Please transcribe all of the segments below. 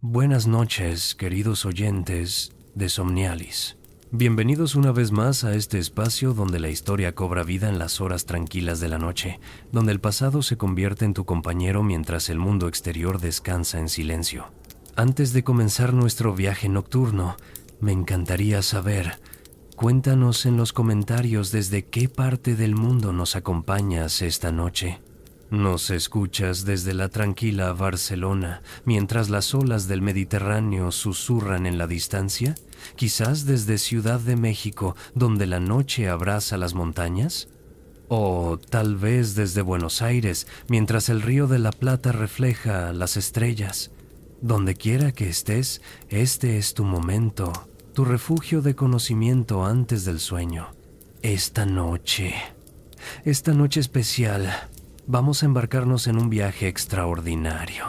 Buenas noches, queridos oyentes de Somnialis. Bienvenidos una vez más a este espacio donde la historia cobra vida en las horas tranquilas de la noche, donde el pasado se convierte en tu compañero mientras el mundo exterior descansa en silencio. Antes de comenzar nuestro viaje nocturno, me encantaría saber, cuéntanos en los comentarios desde qué parte del mundo nos acompañas esta noche. ¿Nos escuchas desde la tranquila Barcelona, mientras las olas del Mediterráneo susurran en la distancia? ¿Quizás desde Ciudad de México, donde la noche abraza las montañas? ¿O tal vez desde Buenos Aires, mientras el río de la Plata refleja las estrellas? Donde quiera que estés, este es tu momento, tu refugio de conocimiento antes del sueño. Esta noche especial, vamos a embarcarnos en un viaje extraordinario.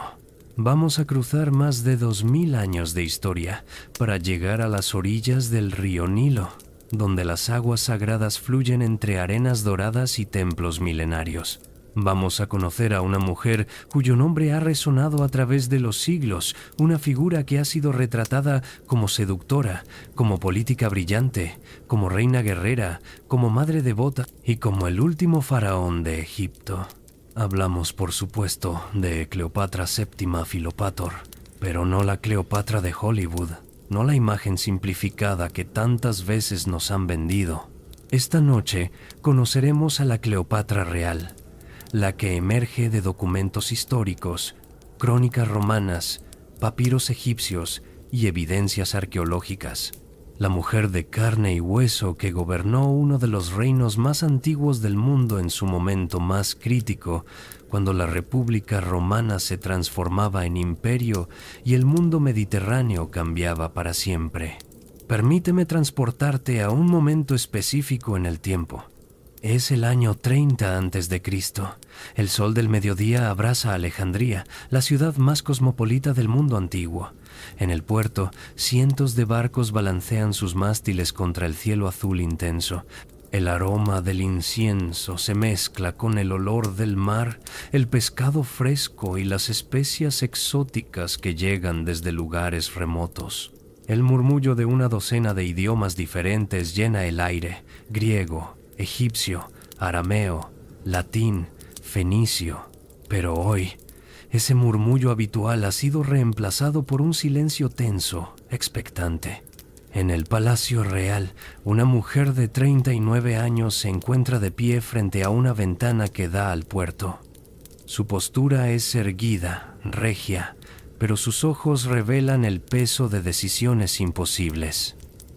Vamos a cruzar más de 2000 años de historia para llegar a las orillas del río Nilo, donde las aguas sagradas fluyen entre arenas doradas y templos milenarios. Vamos a conocer a una mujer cuyo nombre ha resonado a través de los siglos, una figura que ha sido retratada como seductora, como política brillante, como reina guerrera, como madre devota y como el último faraón de Egipto. Hablamos, por supuesto, de Cleopatra VII Filopator, pero no la Cleopatra de Hollywood, no la imagen simplificada que tantas veces nos han vendido. Esta noche conoceremos a la Cleopatra real, la que emerge de documentos históricos, crónicas romanas, papiros egipcios y evidencias arqueológicas. La mujer de carne y hueso que gobernó uno de los reinos más antiguos del mundo en su momento más crítico, cuando la República Romana se transformaba en imperio y el mundo mediterráneo cambiaba para siempre. Permíteme transportarte a un momento específico en el tiempo. Es el año 30 a.C. El sol del mediodía abraza Alejandría, la ciudad más cosmopolita del mundo antiguo. En el puerto, cientos de barcos balancean sus mástiles contra el cielo azul intenso. El aroma del incienso se mezcla con el olor del mar, el pescado fresco y las especias exóticas que llegan desde lugares remotos. El murmullo de una docena de idiomas diferentes llena el aire: griego, egipcio, arameo, latín, fenicio. Pero hoy, ese murmullo habitual ha sido reemplazado por un silencio tenso, expectante. En el Palacio Real, una mujer de 39 años se encuentra de pie frente a una ventana que da al puerto. Su postura es erguida, regia, pero sus ojos revelan el peso de decisiones imposibles.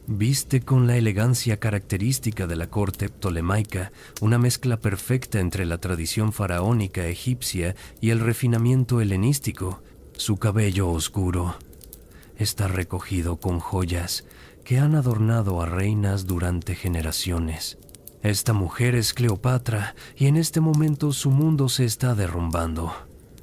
Viste con la elegancia característica de la corte ptolemaica, una mezcla perfecta entre la tradición faraónica egipcia y el refinamiento helenístico. Su cabello oscuro está recogido con joyas que han adornado a reinas durante generaciones. Esta mujer es Cleopatra y en este momento su mundo se está derrumbando.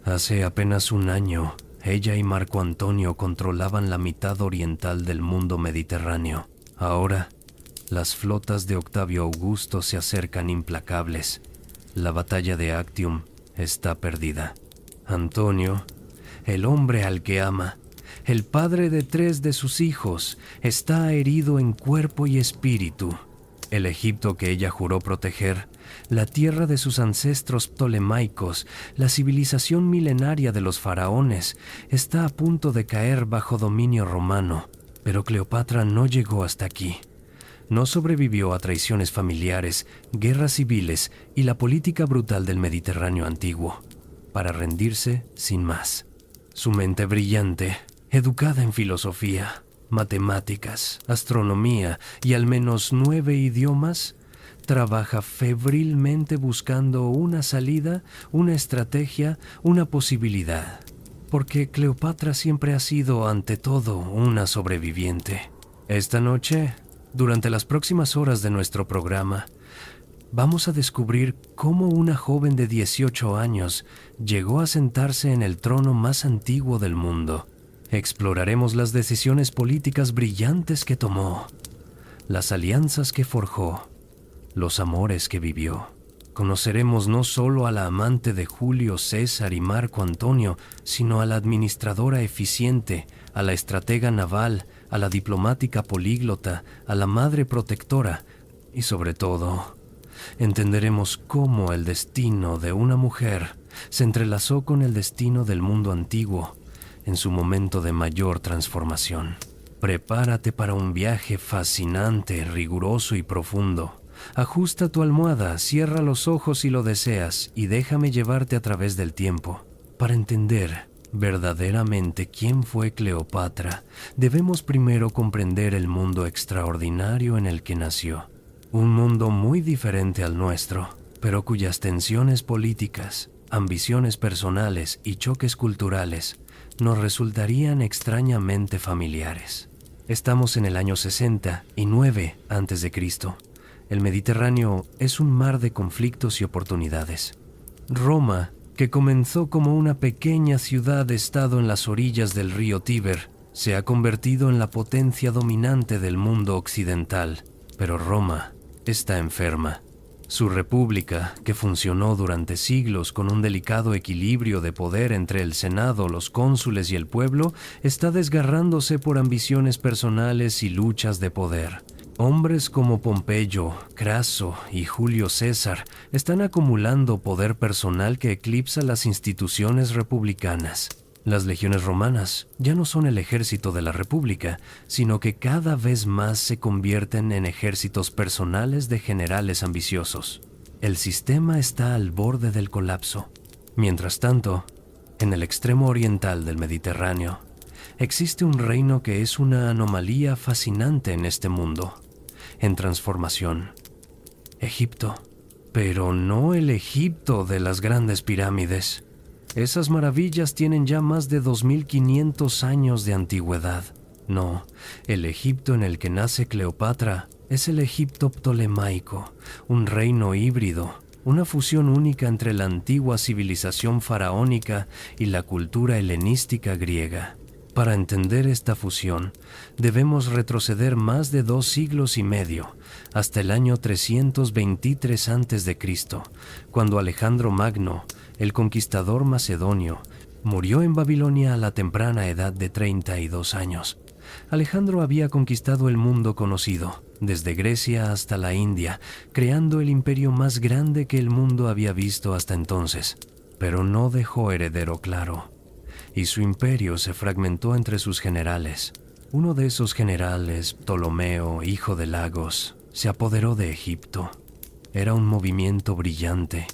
Hace apenas un año, ella y Marco Antonio controlaban la mitad oriental del mundo mediterráneo. Ahora, las flotas de Octavio Augusto se acercan implacables. La batalla de Actium está perdida. Antonio, el hombre al que ama, el padre de 3 de sus hijos, está herido en cuerpo y espíritu. El Egipto que ella juró proteger, la tierra de sus ancestros ptolemaicos, la civilización milenaria de los faraones, está a punto de caer bajo dominio romano. Pero Cleopatra no llegó hasta aquí. No sobrevivió a traiciones familiares, guerras civiles y la política brutal del Mediterráneo antiguo, para rendirse sin más. Su mente brillante, educada en filosofía, matemáticas, astronomía y al menos 9 idiomas, trabaja febrilmente buscando una salida, una estrategia, una posibilidad. Porque Cleopatra siempre ha sido, ante todo, una sobreviviente. Esta noche, durante las próximas horas de nuestro programa, vamos a descubrir cómo una joven de 18 años llegó a sentarse en el trono más antiguo del mundo. Exploraremos las decisiones políticas brillantes que tomó, las alianzas que forjó, los amores que vivió. Conoceremos no solo a la amante de Julio César y Marco Antonio, sino a la administradora eficiente, a la estratega naval, a la diplomática políglota, a la madre protectora y sobre todo, entenderemos cómo el destino de una mujer se entrelazó con el destino del mundo antiguo en su momento de mayor transformación. Prepárate para un viaje fascinante, riguroso y profundo. Ajusta tu almohada, cierra los ojos si lo deseas y déjame llevarte a través del tiempo. Para entender verdaderamente quién fue Cleopatra, debemos primero comprender el mundo extraordinario en el que nació. Un mundo muy diferente al nuestro, pero cuyas tensiones políticas, ambiciones personales y choques culturales nos resultarían extrañamente familiares. Estamos en el año 69 a.C. El Mediterráneo es un mar de conflictos y oportunidades. Roma, que comenzó como una pequeña ciudad-estado en las orillas del río Tíber, se ha convertido en la potencia dominante del mundo occidental. Pero Roma está enferma. Su república, que funcionó durante siglos con un delicado equilibrio de poder entre el Senado, los cónsules y el pueblo, está desgarrándose por ambiciones personales y luchas de poder. Hombres como Pompeyo, Craso y Julio César están acumulando poder personal que eclipsa las instituciones republicanas. Las legiones romanas ya no son el ejército de la República, sino que cada vez más se convierten en ejércitos personales de generales ambiciosos. El sistema está al borde del colapso. Mientras tanto, en el extremo oriental del Mediterráneo, existe un reino que es una anomalía fascinante en este mundo, en transformación. Egipto, pero no el Egipto de las grandes pirámides. Esas maravillas tienen ya más de 2500 años de antigüedad. No, el Egipto en el que nace Cleopatra es el Egipto ptolemaico, un reino híbrido, una fusión única entre la antigua civilización faraónica y la cultura helenística griega. Para entender esta fusión, debemos retroceder más de 2 siglos y medio, hasta el año 323 a.C., cuando Alejandro Magno, el conquistador macedonio, murió en Babilonia a la temprana edad de 32 años. Alejandro había conquistado el mundo conocido, desde Grecia hasta la India, creando el imperio más grande que el mundo había visto hasta entonces, pero no dejó heredero claro, y su imperio se fragmentó entre sus generales. Uno de esos generales, Ptolomeo, hijo de Lagos, se apoderó de Egipto. Era un movimiento brillante.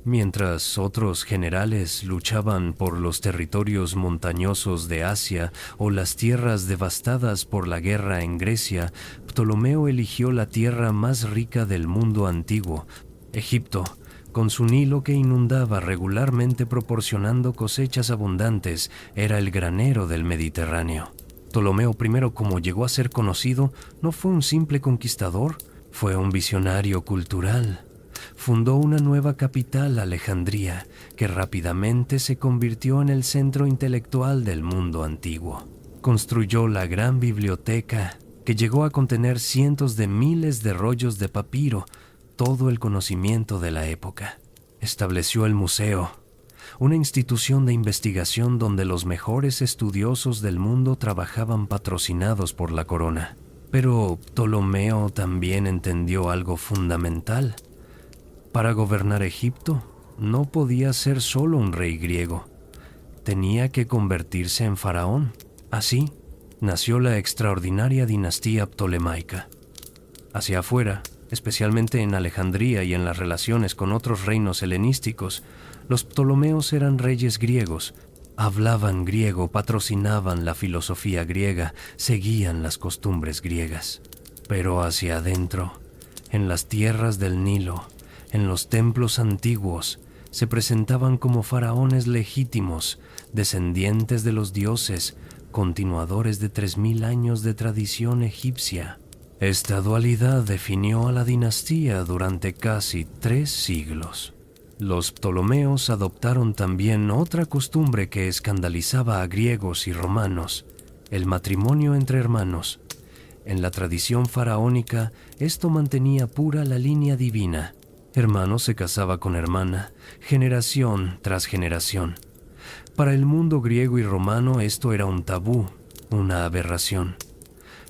Mientras otros generales luchaban por los territorios montañosos de Asia o las tierras devastadas por la guerra en Grecia, Ptolomeo eligió la tierra más rica del mundo antiguo, Egipto, con su Nilo que inundaba regularmente proporcionando cosechas abundantes, era el granero del Mediterráneo. Ptolomeo I, como llegó a ser conocido, no fue un simple conquistador, fue un visionario cultural. Fundó una nueva capital, Alejandría, que rápidamente se convirtió en el centro intelectual del mundo antiguo. Construyó la gran biblioteca, que llegó a contener cientos de miles de rollos de papiro, todo el conocimiento de la época. Estableció el museo, una institución de investigación donde los mejores estudiosos del mundo trabajaban patrocinados por la corona. Pero Ptolomeo también entendió algo fundamental. Para gobernar Egipto, no podía ser solo un rey griego. Tenía que convertirse en faraón. Así, nació la extraordinaria dinastía ptolemaica. Hacia afuera, especialmente en Alejandría y en las relaciones con otros reinos helenísticos, los ptolomeos eran reyes griegos. Hablaban griego, patrocinaban la filosofía griega, seguían las costumbres griegas. Pero hacia adentro, en las tierras del Nilo, en los templos antiguos, se presentaban como faraones legítimos, descendientes de los dioses, continuadores de 3000 años de tradición egipcia. Esta dualidad definió a la dinastía durante casi 3 siglos. Los ptolomeos adoptaron también otra costumbre que escandalizaba a griegos y romanos, el matrimonio entre hermanos. En la tradición faraónica, esto mantenía pura la línea divina. Hermano se casaba con hermana, generación tras generación. Para el mundo griego y romano esto era un tabú, una aberración.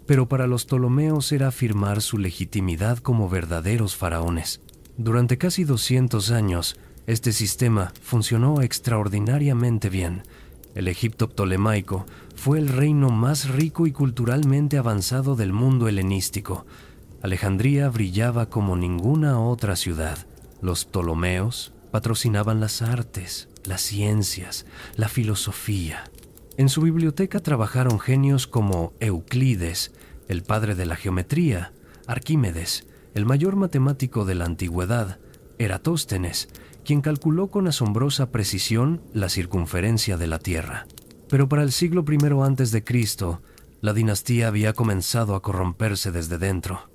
Pero para los Ptolomeos era afirmar su legitimidad como verdaderos faraones. Durante casi 200 años, este sistema funcionó extraordinariamente bien. El Egipto ptolemaico fue el reino más rico y culturalmente avanzado del mundo helenístico. Alejandría brillaba como ninguna otra ciudad. Los Ptolomeos patrocinaban las artes, las ciencias, la filosofía. En su biblioteca trabajaron genios como Euclides, el padre de la geometría, Arquímedes, el mayor matemático de la antigüedad, Eratóstenes, quien calculó con asombrosa precisión la circunferencia de la Tierra. Pero para el siglo I a.C., la dinastía había comenzado a corromperse desde dentro.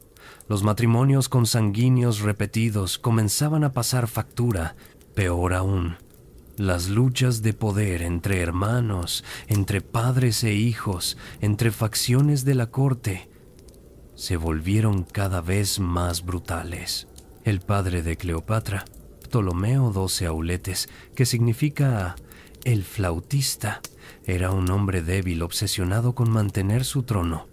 Los matrimonios consanguíneos repetidos comenzaban a pasar factura. Peor aún, las luchas de poder entre hermanos, entre padres e hijos, entre facciones de la corte, se volvieron cada vez más brutales. El padre de Cleopatra, Ptolomeo XII Auletes, que significa el flautista, era un hombre débil obsesionado con mantener su trono.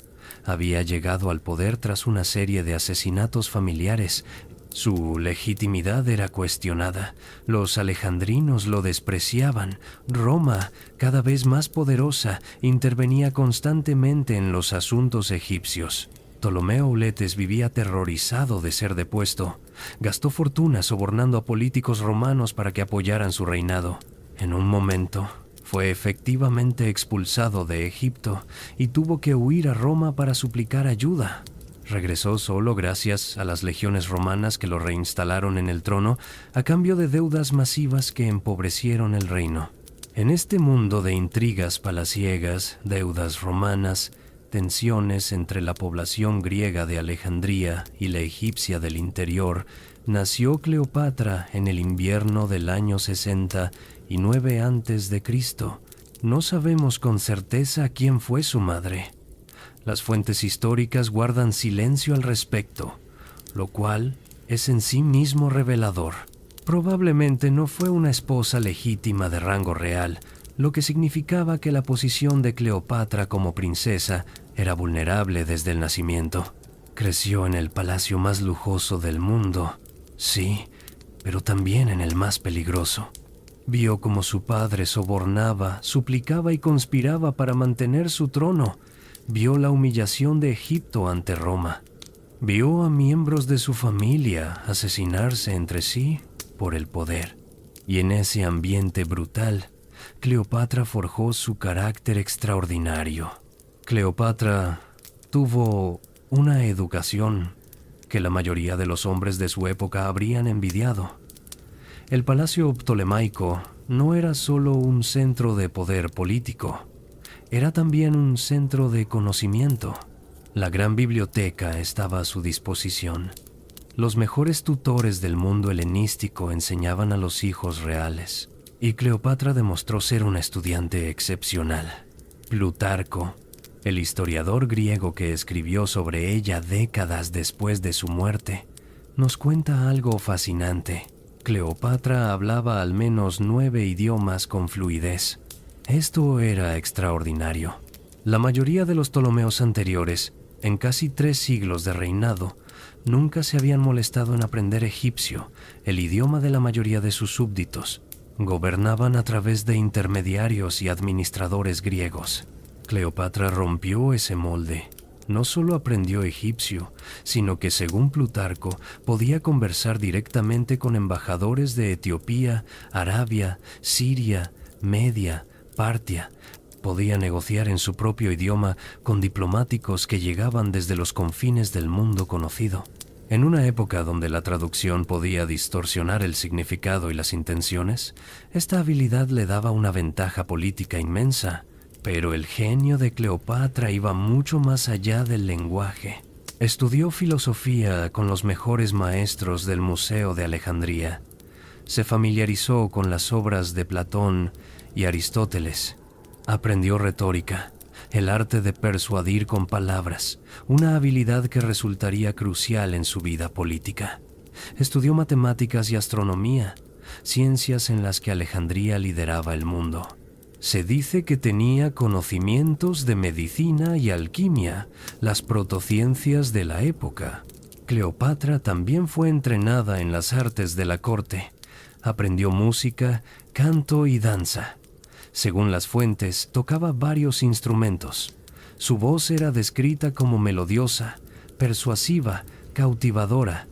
Había llegado al poder tras una serie de asesinatos familiares. Su legitimidad era cuestionada. Los alejandrinos lo despreciaban. Roma, cada vez más poderosa, intervenía constantemente en los asuntos egipcios. Ptolomeo Auletes vivía aterrorizado de ser depuesto. Gastó fortuna sobornando a políticos romanos para que apoyaran su reinado. En un momento, fue efectivamente expulsado de Egipto y tuvo que huir a Roma para suplicar ayuda. Regresó solo gracias a las legiones romanas que lo reinstalaron en el trono a cambio de deudas masivas que empobrecieron el reino. En este mundo de intrigas palaciegas, deudas romanas, tensiones entre la población griega de Alejandría y la egipcia del interior, nació Cleopatra en el invierno del año 69 a.C. No sabemos con certeza quién fue su madre. Las fuentes históricas guardan silencio al respecto, lo cual es en sí mismo revelador. Probablemente no fue una esposa legítima de rango real, lo que significaba que la posición de Cleopatra como princesa era vulnerable desde el nacimiento. Creció en el palacio más lujoso del mundo, sí, pero también en el más peligroso. Vio cómo su padre sobornaba, suplicaba y conspiraba para mantener su trono. Vio la humillación de Egipto ante Roma. Vio a miembros de su familia asesinarse entre sí por el poder. Y en ese ambiente brutal, Cleopatra forjó su carácter extraordinario. Cleopatra tuvo una educación que la mayoría de los hombres de su época habrían envidiado. El palacio ptolemaico no era solo un centro de poder político, era también un centro de conocimiento. La gran biblioteca estaba a su disposición. Los mejores tutores del mundo helenístico enseñaban a los hijos reales, y Cleopatra demostró ser una estudiante excepcional. Plutarco, el historiador griego que escribió sobre ella décadas después de su muerte, nos cuenta algo fascinante. Cleopatra hablaba al menos 9 idiomas con fluidez. Esto era extraordinario. La mayoría de los Ptolomeos anteriores, en casi 3 siglos de reinado, nunca se habían molestado en aprender egipcio, el idioma de la mayoría de sus súbditos. Gobernaban a través de intermediarios y administradores griegos. Cleopatra rompió ese molde. No solo aprendió egipcio, sino que, según Plutarco, podía conversar directamente con embajadores de Etiopía, Arabia, Siria, Media, Partia. Podía negociar en su propio idioma con diplomáticos que llegaban desde los confines del mundo conocido. En una época donde la traducción podía distorsionar el significado y las intenciones, esta habilidad le daba una ventaja política inmensa. Pero el genio de Cleopatra iba mucho más allá del lenguaje. Estudió filosofía con los mejores maestros del Museo de Alejandría. Se familiarizó con las obras de Platón y Aristóteles. Aprendió retórica, el arte de persuadir con palabras, una habilidad que resultaría crucial en su vida política. Estudió matemáticas y astronomía, ciencias en las que Alejandría lideraba el mundo. Se dice que tenía conocimientos de medicina y alquimia, las protociencias de la época. Cleopatra también fue entrenada en las artes de la corte. Aprendió música, canto y danza. Según las fuentes, tocaba varios instrumentos. Su voz era descrita como melodiosa, persuasiva, cautivadora.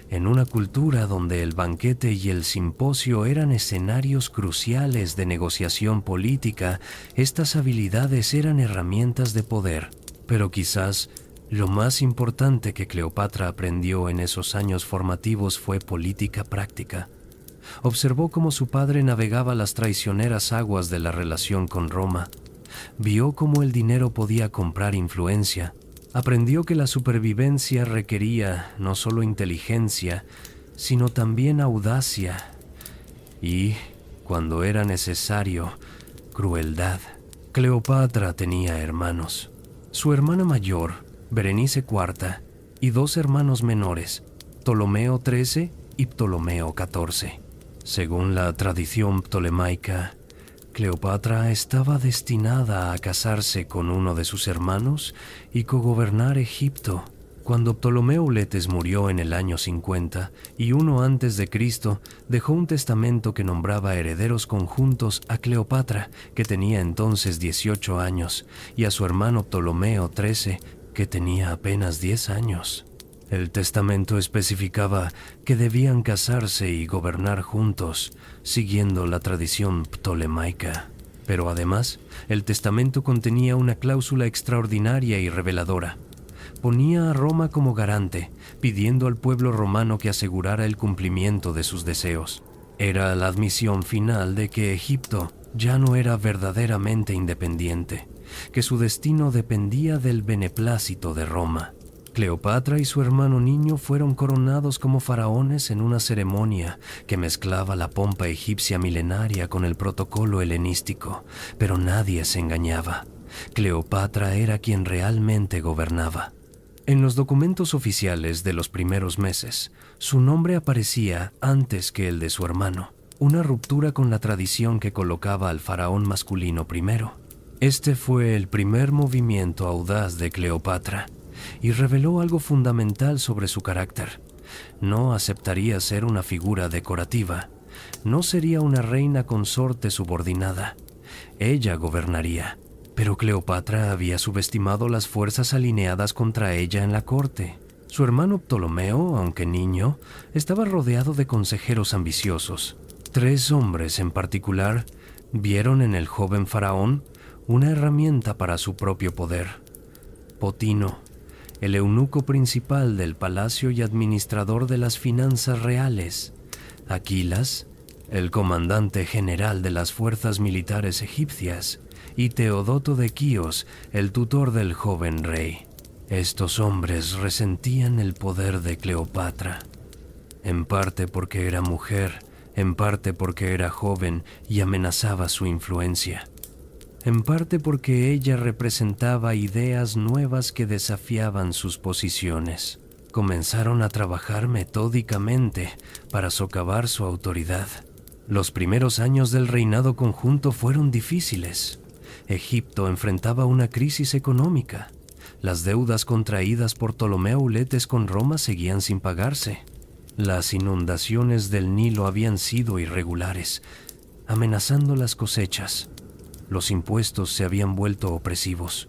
En una cultura donde el banquete y el simposio eran escenarios cruciales de negociación política, estas habilidades eran herramientas de poder. Pero quizás lo más importante que Cleopatra aprendió en esos años formativos fue política práctica. Observó cómo su padre navegaba las traicioneras aguas de la relación con Roma. Vio cómo el dinero podía comprar influencia. Aprendió que la supervivencia requería no solo inteligencia, sino también audacia y, cuando era necesario, crueldad. Cleopatra tenía hermanos. Su hermana mayor, Berenice IV, y dos hermanos menores, Ptolomeo XIII y Ptolomeo XIV. Según la tradición ptolemaica, Cleopatra estaba destinada a casarse con uno de sus hermanos y cogobernar Egipto. Cuando Ptolomeo Uletes murió en el año 50 y uno antes de Cristo, dejó un testamento que nombraba herederos conjuntos a Cleopatra, que tenía entonces 18 años, y a su hermano Ptolomeo XIII, que tenía apenas 10 años. El testamento especificaba que debían casarse y gobernar juntos, siguiendo la tradición ptolemaica. Pero además, el testamento contenía una cláusula extraordinaria y reveladora. Ponía a Roma como garante, pidiendo al pueblo romano que asegurara el cumplimiento de sus deseos. Era la admisión final de que Egipto ya no era verdaderamente independiente, que su destino dependía del beneplácito de Roma. Cleopatra y su hermano niño fueron coronados como faraones en una ceremonia que mezclaba la pompa egipcia milenaria con el protocolo helenístico, pero nadie se engañaba. Cleopatra era quien realmente gobernaba. En los documentos oficiales de los primeros meses, su nombre aparecía antes que el de su hermano, una ruptura con la tradición que colocaba al faraón masculino primero. Este fue el primer movimiento audaz de Cleopatra, y reveló algo fundamental sobre su carácter. No aceptaría ser una figura decorativa. No sería una reina consorte subordinada. Ella gobernaría. Pero Cleopatra había subestimado las fuerzas alineadas contra ella en la corte. Su hermano Ptolomeo, aunque niño, estaba rodeado de consejeros ambiciosos. 3 hombres en particular vieron en el joven faraón una herramienta para su propio poder. Potino, el eunuco principal del palacio y administrador de las finanzas reales; Aquilas, el comandante general de las fuerzas militares egipcias; y Teodoto de Quíos, el tutor del joven rey. Estos hombres resentían el poder de Cleopatra, en parte porque era mujer, en parte porque era joven y amenazaba su influencia, en parte porque ella representaba ideas nuevas que desafiaban sus posiciones. Comenzaron a trabajar metódicamente para socavar su autoridad. Los primeros años del reinado conjunto fueron difíciles. Egipto enfrentaba una crisis económica. Las deudas contraídas por Ptolomeo Uletes con Roma seguían sin pagarse. Las inundaciones del Nilo habían sido irregulares, amenazando las cosechas. Los impuestos se habían vuelto opresivos.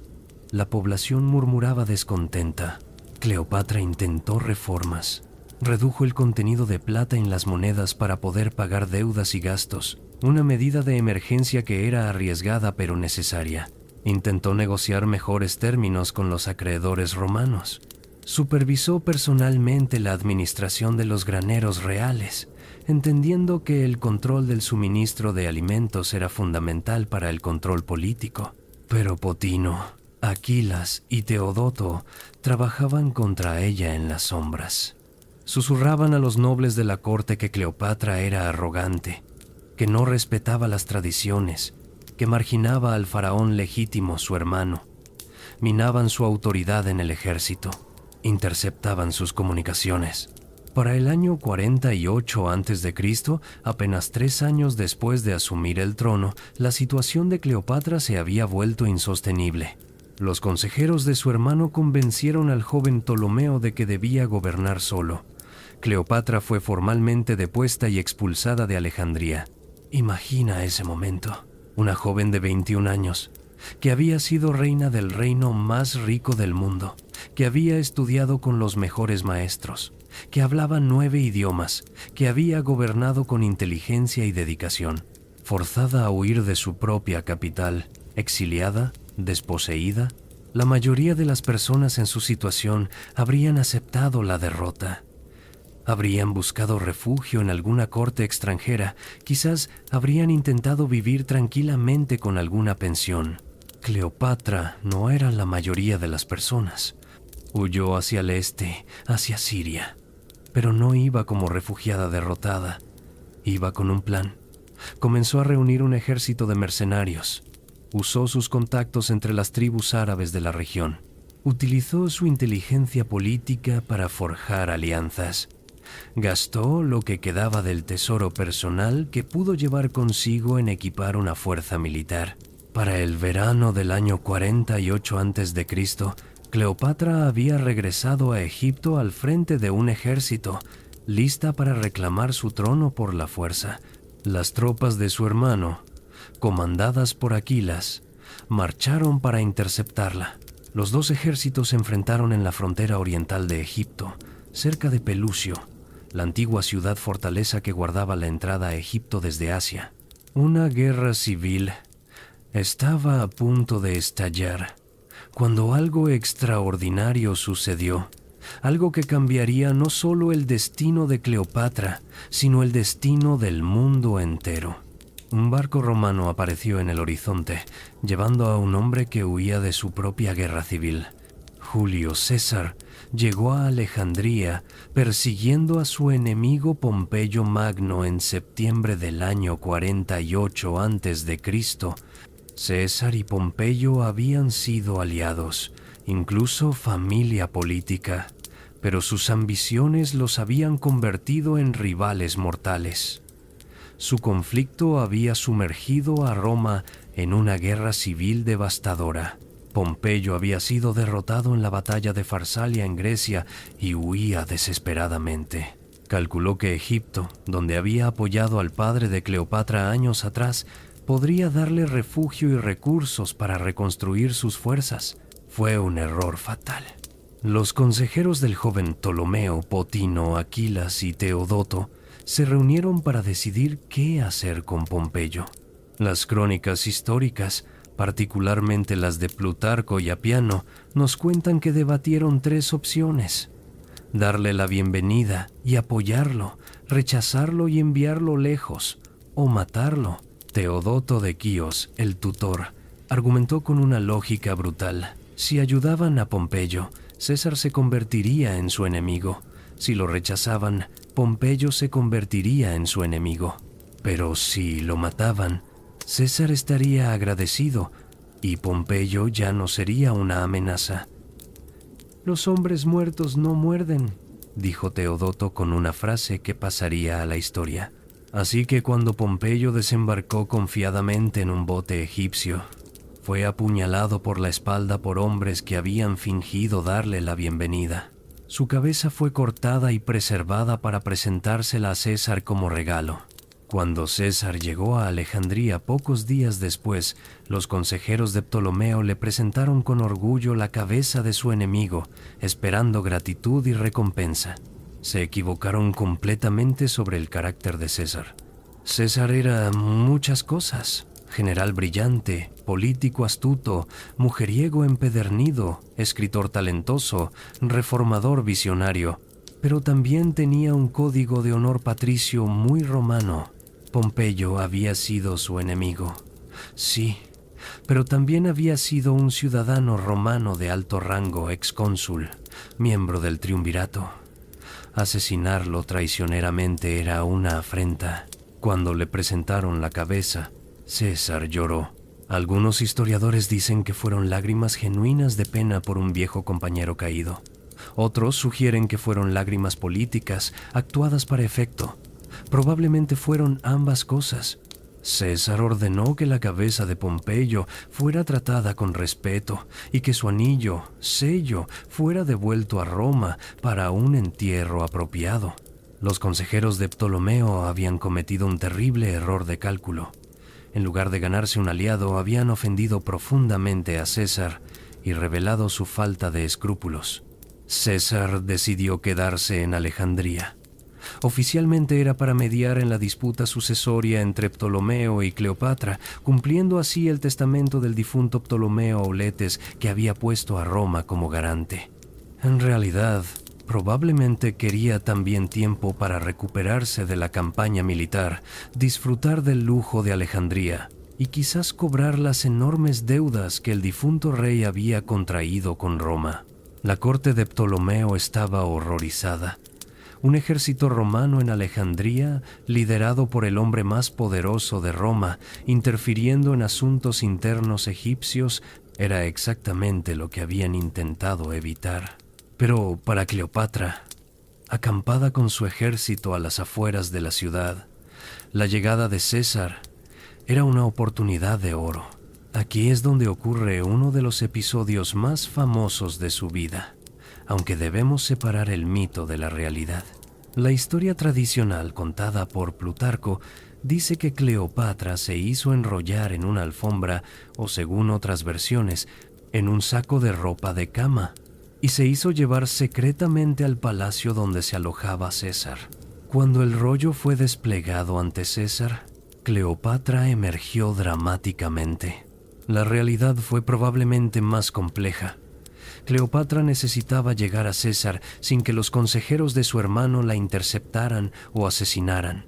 La población murmuraba descontenta. Cleopatra intentó reformas. Redujo el contenido de plata en las monedas para poder pagar deudas y gastos, una medida de emergencia que era arriesgada pero necesaria. Intentó negociar mejores términos con los acreedores romanos. Supervisó personalmente la administración de los graneros reales, entendiendo que el control del suministro de alimentos era fundamental para el control político. Pero Potino, Aquilas y Teodoto trabajaban contra ella en las sombras. Susurraban a los nobles de la corte que Cleopatra era arrogante, que no respetaba las tradiciones, que marginaba al faraón legítimo, su hermano. Minaban su autoridad en el ejército, interceptaban sus comunicaciones. Para el año 48 a.C., apenas 3 años después de asumir el trono, la situación de Cleopatra se había vuelto insostenible. Los consejeros de su hermano convencieron al joven Ptolomeo de que debía gobernar solo. Cleopatra fue formalmente depuesta y expulsada de Alejandría. Imagina ese momento. Una joven de 21 años, que había sido reina del reino más rico del mundo, que había estudiado con los mejores maestros, que hablaba 9 idiomas, que había gobernado con inteligencia y dedicación, forzada a huir de su propia capital, exiliada, desposeída. La mayoría de las personas en su situación habrían aceptado la derrota. Habrían buscado refugio en alguna corte extranjera, quizás habrían intentado vivir tranquilamente con alguna pensión. Cleopatra no era la mayoría de las personas. Huyó hacia el este, hacia Siria. Pero no iba como refugiada derrotada. Iba con un plan. Comenzó a reunir un ejército de mercenarios. Usó sus contactos entre las tribus árabes de la región. Utilizó su inteligencia política para forjar alianzas. Gastó lo que quedaba del tesoro personal que pudo llevar consigo en equipar una fuerza militar. Para el verano del año 48 a.C., Cleopatra había regresado a Egipto al frente de un ejército, lista para reclamar su trono por la fuerza. Las tropas de su hermano, comandadas por Aquilas, marcharon para interceptarla. Los dos ejércitos se enfrentaron en la frontera oriental de Egipto, cerca de Pelusio, la antigua ciudad fortaleza que guardaba la entrada a Egipto desde Asia. Una guerra civil estaba a punto de estallar cuando algo extraordinario sucedió, algo que cambiaría no solo el destino de Cleopatra, sino el destino del mundo entero. Un barco romano apareció en el horizonte, llevando a un hombre que huía de su propia guerra civil. Julio César llegó a Alejandría persiguiendo a su enemigo Pompeyo Magno en septiembre del año 48 a.C. César y Pompeyo habían sido aliados, incluso familia política, pero sus ambiciones los habían convertido en rivales mortales. Su conflicto había sumergido a Roma en una guerra civil devastadora. Pompeyo había sido derrotado en la batalla de Farsalia en Grecia y huía desesperadamente. Calculó que Egipto, donde había apoyado al padre de Cleopatra años atrás, podría darle refugio y recursos para reconstruir sus fuerzas. Fue un error fatal. Los consejeros del joven Ptolomeo, Potino, Aquilas y Teodoto se reunieron para decidir qué hacer con Pompeyo. Las crónicas históricas, particularmente las de Plutarco y Apiano, nos cuentan que debatieron 3 opciones: darle la bienvenida y apoyarlo, rechazarlo y enviarlo lejos, o matarlo. Teodoto de Quíos, el tutor, argumentó con una lógica brutal. Si ayudaban a Pompeyo, César se convertiría en su enemigo. Si lo rechazaban, Pompeyo se convertiría en su enemigo. Pero si lo mataban, César estaría agradecido y Pompeyo ya no sería una amenaza. «Los hombres muertos no muerden», dijo Teodoto con una frase que pasaría a la historia. Así que cuando Pompeyo desembarcó confiadamente en un bote egipcio, fue apuñalado por la espalda por hombres que habían fingido darle la bienvenida. Su cabeza fue cortada y preservada para presentársela a César como regalo. Cuando César llegó a Alejandría pocos días después, los consejeros de Ptolomeo le presentaron con orgullo la cabeza de su enemigo, esperando gratitud y recompensa. Se equivocaron completamente sobre el carácter de César. César era muchas cosas: general brillante, político astuto, mujeriego empedernido, escritor talentoso, reformador visionario, pero también tenía un código de honor patricio muy romano. Pompeyo había sido su enemigo, sí, pero también había sido un ciudadano romano de alto rango, excónsul, miembro del triunvirato. Asesinarlo traicioneramente era una afrenta. Cuando le presentaron la cabeza, César lloró. Algunos historiadores dicen que fueron lágrimas genuinas de pena por un viejo compañero caído. Otros sugieren que fueron lágrimas políticas actuadas para efecto. Probablemente fueron ambas cosas. César ordenó que la cabeza de Pompeyo fuera tratada con respeto y que su anillo, sello, fuera devuelto a Roma para un entierro apropiado. Los consejeros de Ptolomeo habían cometido un terrible error de cálculo. En lugar de ganarse un aliado, habían ofendido profundamente a César y revelado su falta de escrúpulos. César decidió quedarse en Alejandría. Oficialmente era para mediar en la disputa sucesoria entre Ptolomeo y Cleopatra, cumpliendo así el testamento del difunto Ptolomeo Auletes que había puesto a Roma como garante. En realidad, probablemente quería también tiempo para recuperarse de la campaña militar, disfrutar del lujo de Alejandría y quizás cobrar las enormes deudas que el difunto rey había contraído con Roma. La corte de Ptolomeo estaba horrorizada. Un ejército romano en Alejandría, liderado por el hombre más poderoso de Roma, interfiriendo en asuntos internos egipcios, era exactamente lo que habían intentado evitar. Pero para Cleopatra, acampada con su ejército a las afueras de la ciudad, la llegada de César era una oportunidad de oro. Aquí es donde ocurre uno de los episodios más famosos de su vida, aunque debemos separar el mito de la realidad. La historia tradicional contada por Plutarco dice que Cleopatra se hizo enrollar en una alfombra, o según otras versiones, en un saco de ropa de cama, y se hizo llevar secretamente al palacio donde se alojaba César. Cuando el rollo fue desplegado ante César, Cleopatra emergió dramáticamente. La realidad fue probablemente más compleja. Cleopatra necesitaba llegar a César sin que los consejeros de su hermano la interceptaran o asesinaran.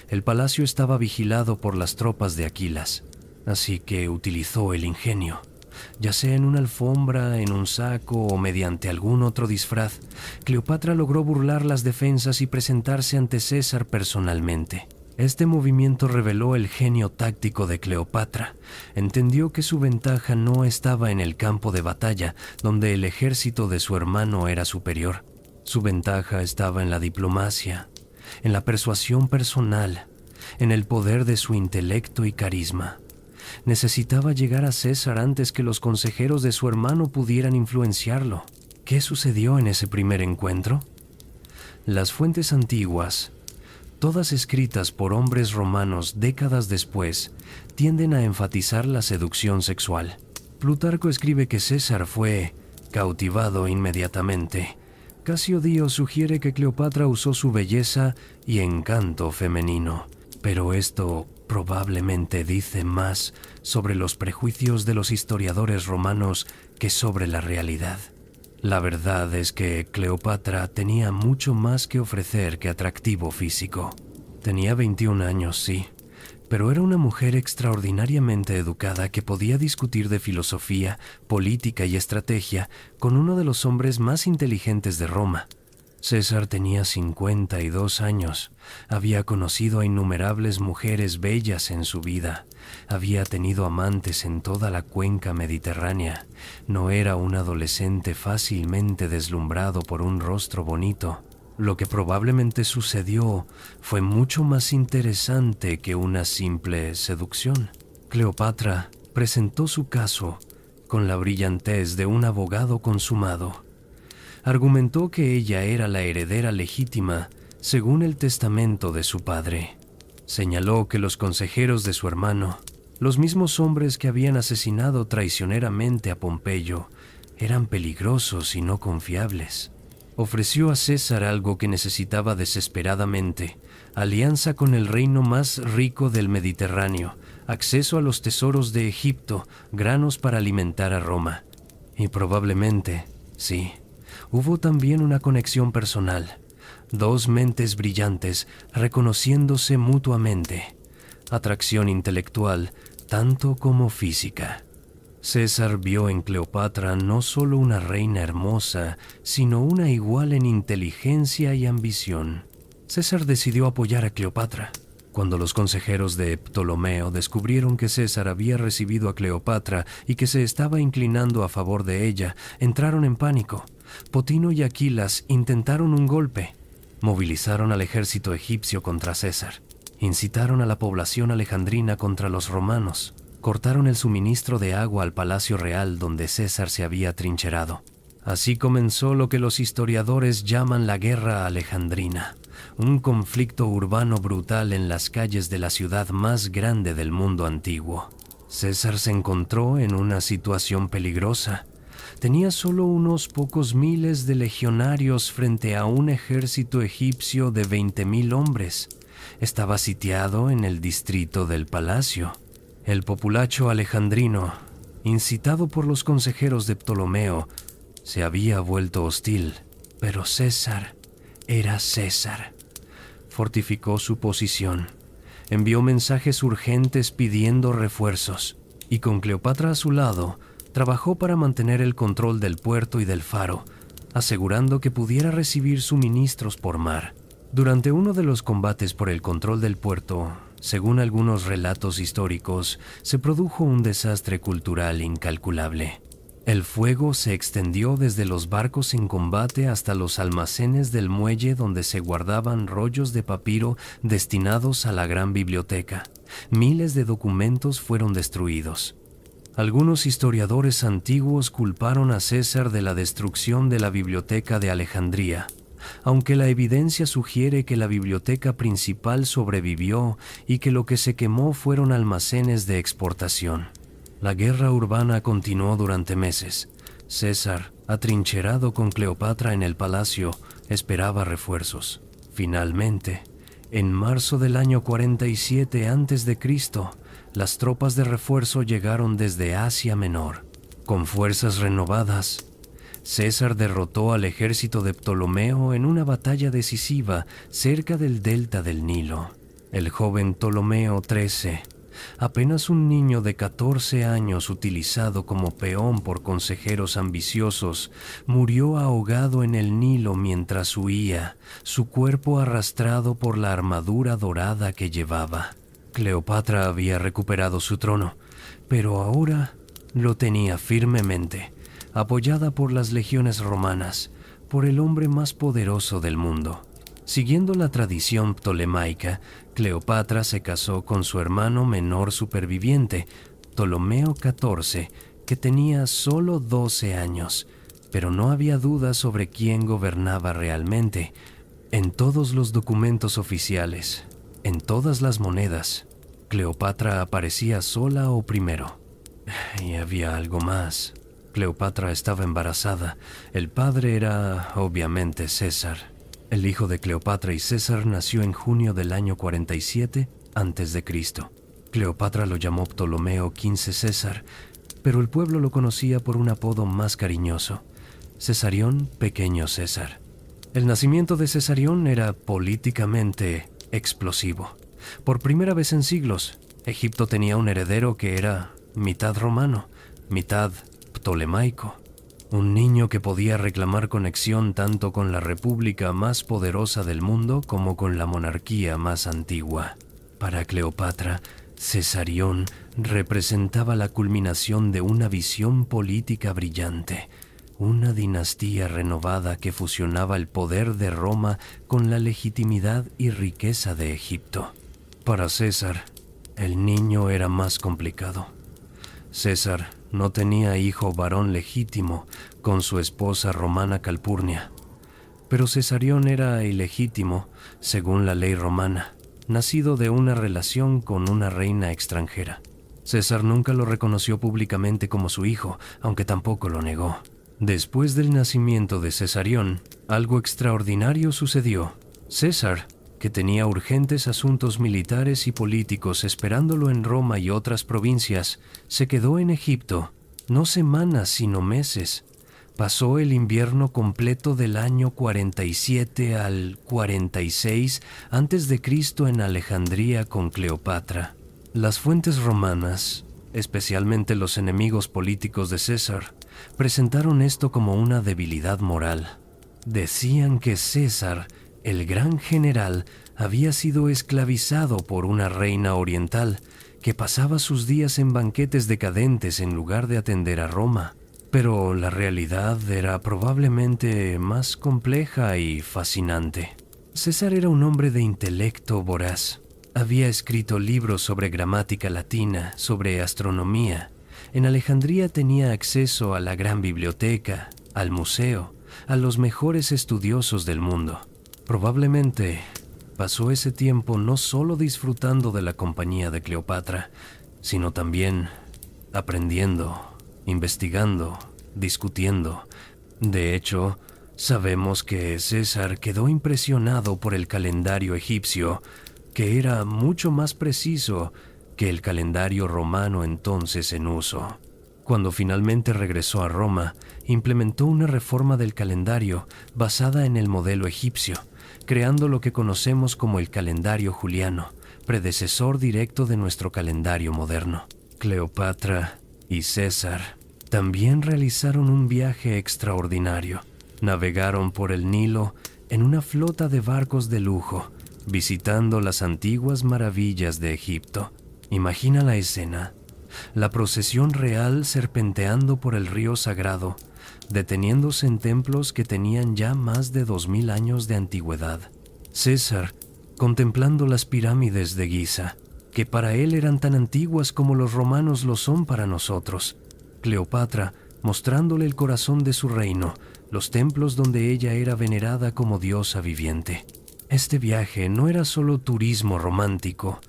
El palacio estaba vigilado por las tropas de Aquilas, así que utilizó el ingenio. Ya sea en una alfombra, en un saco o mediante algún otro disfraz, Cleopatra logró burlar las defensas y presentarse ante César personalmente. Este movimiento reveló el genio táctico de Cleopatra. Entendió que su ventaja no estaba en el campo de batalla, donde el ejército de su hermano era superior. Su ventaja estaba en la diplomacia, en la persuasión personal, en el poder de su intelecto y carisma. Necesitaba llegar a César antes que los consejeros de su hermano pudieran influenciarlo. ¿Qué sucedió en ese primer encuentro? Las fuentes antiguas, todas escritas por hombres romanos décadas después, tienden a enfatizar la seducción sexual. Plutarco escribe que César fue cautivado inmediatamente. Casio sugiere que Cleopatra usó su belleza y encanto femenino, pero esto probablemente dice más sobre los prejuicios de los historiadores romanos que sobre la realidad. La verdad es que Cleopatra tenía mucho más que ofrecer que atractivo físico. Tenía 21 años, sí, pero era una mujer extraordinariamente educada que podía discutir de filosofía, política y estrategia con uno de los hombres más inteligentes de Roma. César tenía 52 años, había conocido a innumerables mujeres bellas en su vida, había tenido amantes en toda la cuenca mediterránea, no era un adolescente fácilmente deslumbrado por un rostro bonito. Lo que probablemente sucedió fue mucho más interesante que una simple seducción. Cleopatra presentó su caso con la brillantez de un abogado consumado. Argumentó que ella era la heredera legítima según el testamento de su padre. Señaló que los consejeros de su hermano, los mismos hombres que habían asesinado traicioneramente a Pompeyo, eran peligrosos y no confiables. Ofreció a César algo que necesitaba desesperadamente: alianza con el reino más rico del Mediterráneo, acceso a los tesoros de Egipto, granos para alimentar a Roma. Y probablemente, sí, hubo también una conexión personal. Dos mentes brillantes reconociéndose mutuamente. Atracción intelectual, tanto como física. César vio en Cleopatra no solo una reina hermosa, sino una igual en inteligencia y ambición. César decidió apoyar a Cleopatra. Cuando los consejeros de Ptolomeo descubrieron que César había recibido a Cleopatra y que se estaba inclinando a favor de ella, entraron en pánico. Potino y Aquilas intentaron un golpe. Movilizaron al ejército egipcio contra César. Incitaron a la población alejandrina contra los romanos. Cortaron el suministro de agua al palacio real donde César se había atrincherado. Así comenzó lo que los historiadores llaman la Guerra Alejandrina, un conflicto urbano brutal en las calles de la ciudad más grande del mundo antiguo. César se encontró en una situación peligrosa. Tenía solo unos pocos miles de legionarios frente a un ejército egipcio de 20,000 hombres. Estaba sitiado en el distrito del palacio. El populacho alejandrino, incitado por los consejeros de Ptolomeo, se había vuelto hostil, pero César era César. Fortificó su posición, envió mensajes urgentes pidiendo refuerzos, y con Cleopatra a su lado, trabajó para mantener el control del puerto y del faro, asegurando que pudiera recibir suministros por mar. Durante uno de los combates por el control del puerto, según algunos relatos históricos, se produjo un desastre cultural incalculable. El fuego se extendió desde los barcos en combate hasta los almacenes del muelle donde se guardaban rollos de papiro destinados a la gran biblioteca. Miles de documentos fueron destruidos. Algunos historiadores antiguos culparon a César de la destrucción de la biblioteca de Alejandría, aunque la evidencia sugiere que la biblioteca principal sobrevivió y que lo que se quemó fueron almacenes de exportación. La guerra urbana continuó durante meses. César, atrincherado con Cleopatra en el palacio, esperaba refuerzos. Finalmente, en marzo del año 47 a.C., las tropas de refuerzo llegaron desde Asia Menor. Con fuerzas renovadas, César derrotó al ejército de Ptolomeo en una batalla decisiva cerca del delta del Nilo. El joven Ptolomeo XIII, apenas un niño de 14 años utilizado como peón por consejeros ambiciosos, murió ahogado en el Nilo mientras huía, su cuerpo arrastrado por la armadura dorada que llevaba. Cleopatra había recuperado su trono, pero ahora lo tenía firmemente, apoyada por las legiones romanas, por el hombre más poderoso del mundo. Siguiendo la tradición ptolemaica, Cleopatra se casó con su hermano menor superviviente, Ptolomeo XIV, que tenía solo 12 años, pero no había duda sobre quién gobernaba realmente. En todos los documentos oficiales, en todas las monedas, Cleopatra aparecía sola o primero. Y había algo más. Cleopatra estaba embarazada. El padre era, obviamente, César. El hijo de Cleopatra y César nació en junio del año 47 a.C. Cleopatra lo llamó Ptolomeo XV César, pero el pueblo lo conocía por un apodo más cariñoso, Cesarión Pequeño César. El nacimiento de Cesarión era políticamente explosivo. Por primera vez en siglos, Egipto tenía un heredero que era mitad romano, mitad ptolemaico. Un niño que podía reclamar conexión tanto con la república más poderosa del mundo como con la monarquía más antigua. Para Cleopatra, Cesarión representaba la culminación de una visión política brillante, una dinastía renovada que fusionaba el poder de Roma con la legitimidad y riqueza de Egipto. Para César, el niño era más complicado. César no tenía hijo varón legítimo con su esposa romana Calpurnia, pero Cesarión era ilegítimo según la ley romana, nacido de una relación con una reina extranjera. César nunca lo reconoció públicamente como su hijo, aunque tampoco lo negó. Después del nacimiento de Cesarión, algo extraordinario sucedió. César, que tenía urgentes asuntos militares y políticos esperándolo en Roma y otras provincias, se quedó en Egipto, no semanas sino meses. Pasó el invierno completo del año 47 al 46 a.C. en Alejandría con Cleopatra. Las fuentes romanas, especialmente los enemigos políticos de César, presentaron esto como una debilidad moral. Decían que César, el gran general, había sido esclavizado por una reina oriental que pasaba sus días en banquetes decadentes en lugar de atender a Roma. Pero la realidad era probablemente más compleja y fascinante. César era un hombre de intelecto voraz. Había escrito libros sobre gramática latina, sobre astronomía. En Alejandría tenía acceso a la gran biblioteca, al museo, a los mejores estudiosos del mundo. Probablemente pasó ese tiempo no solo disfrutando de la compañía de Cleopatra, sino también aprendiendo, investigando, discutiendo. De hecho, sabemos que César quedó impresionado por el calendario egipcio, que era mucho más preciso que el calendario romano entonces en uso. Cuando finalmente regresó a Roma, implementó una reforma del calendario basada en el modelo egipcio, creando lo que conocemos como el calendario juliano, predecesor directo de nuestro calendario moderno. Cleopatra y César también realizaron un viaje extraordinario. Navegaron por el Nilo en una flota de barcos de lujo, visitando las antiguas maravillas de Egipto. Imagina la escena: la procesión real serpenteando por el río sagrado, deteniéndose en templos que tenían ya más de 2000 años de antigüedad. César contemplando las pirámides de Giza, que para él eran tan antiguas como los romanos lo son para nosotros. Cleopatra mostrándole el corazón de su reino, los templos donde ella era venerada como diosa viviente. Este viaje no era solo turismo romántico,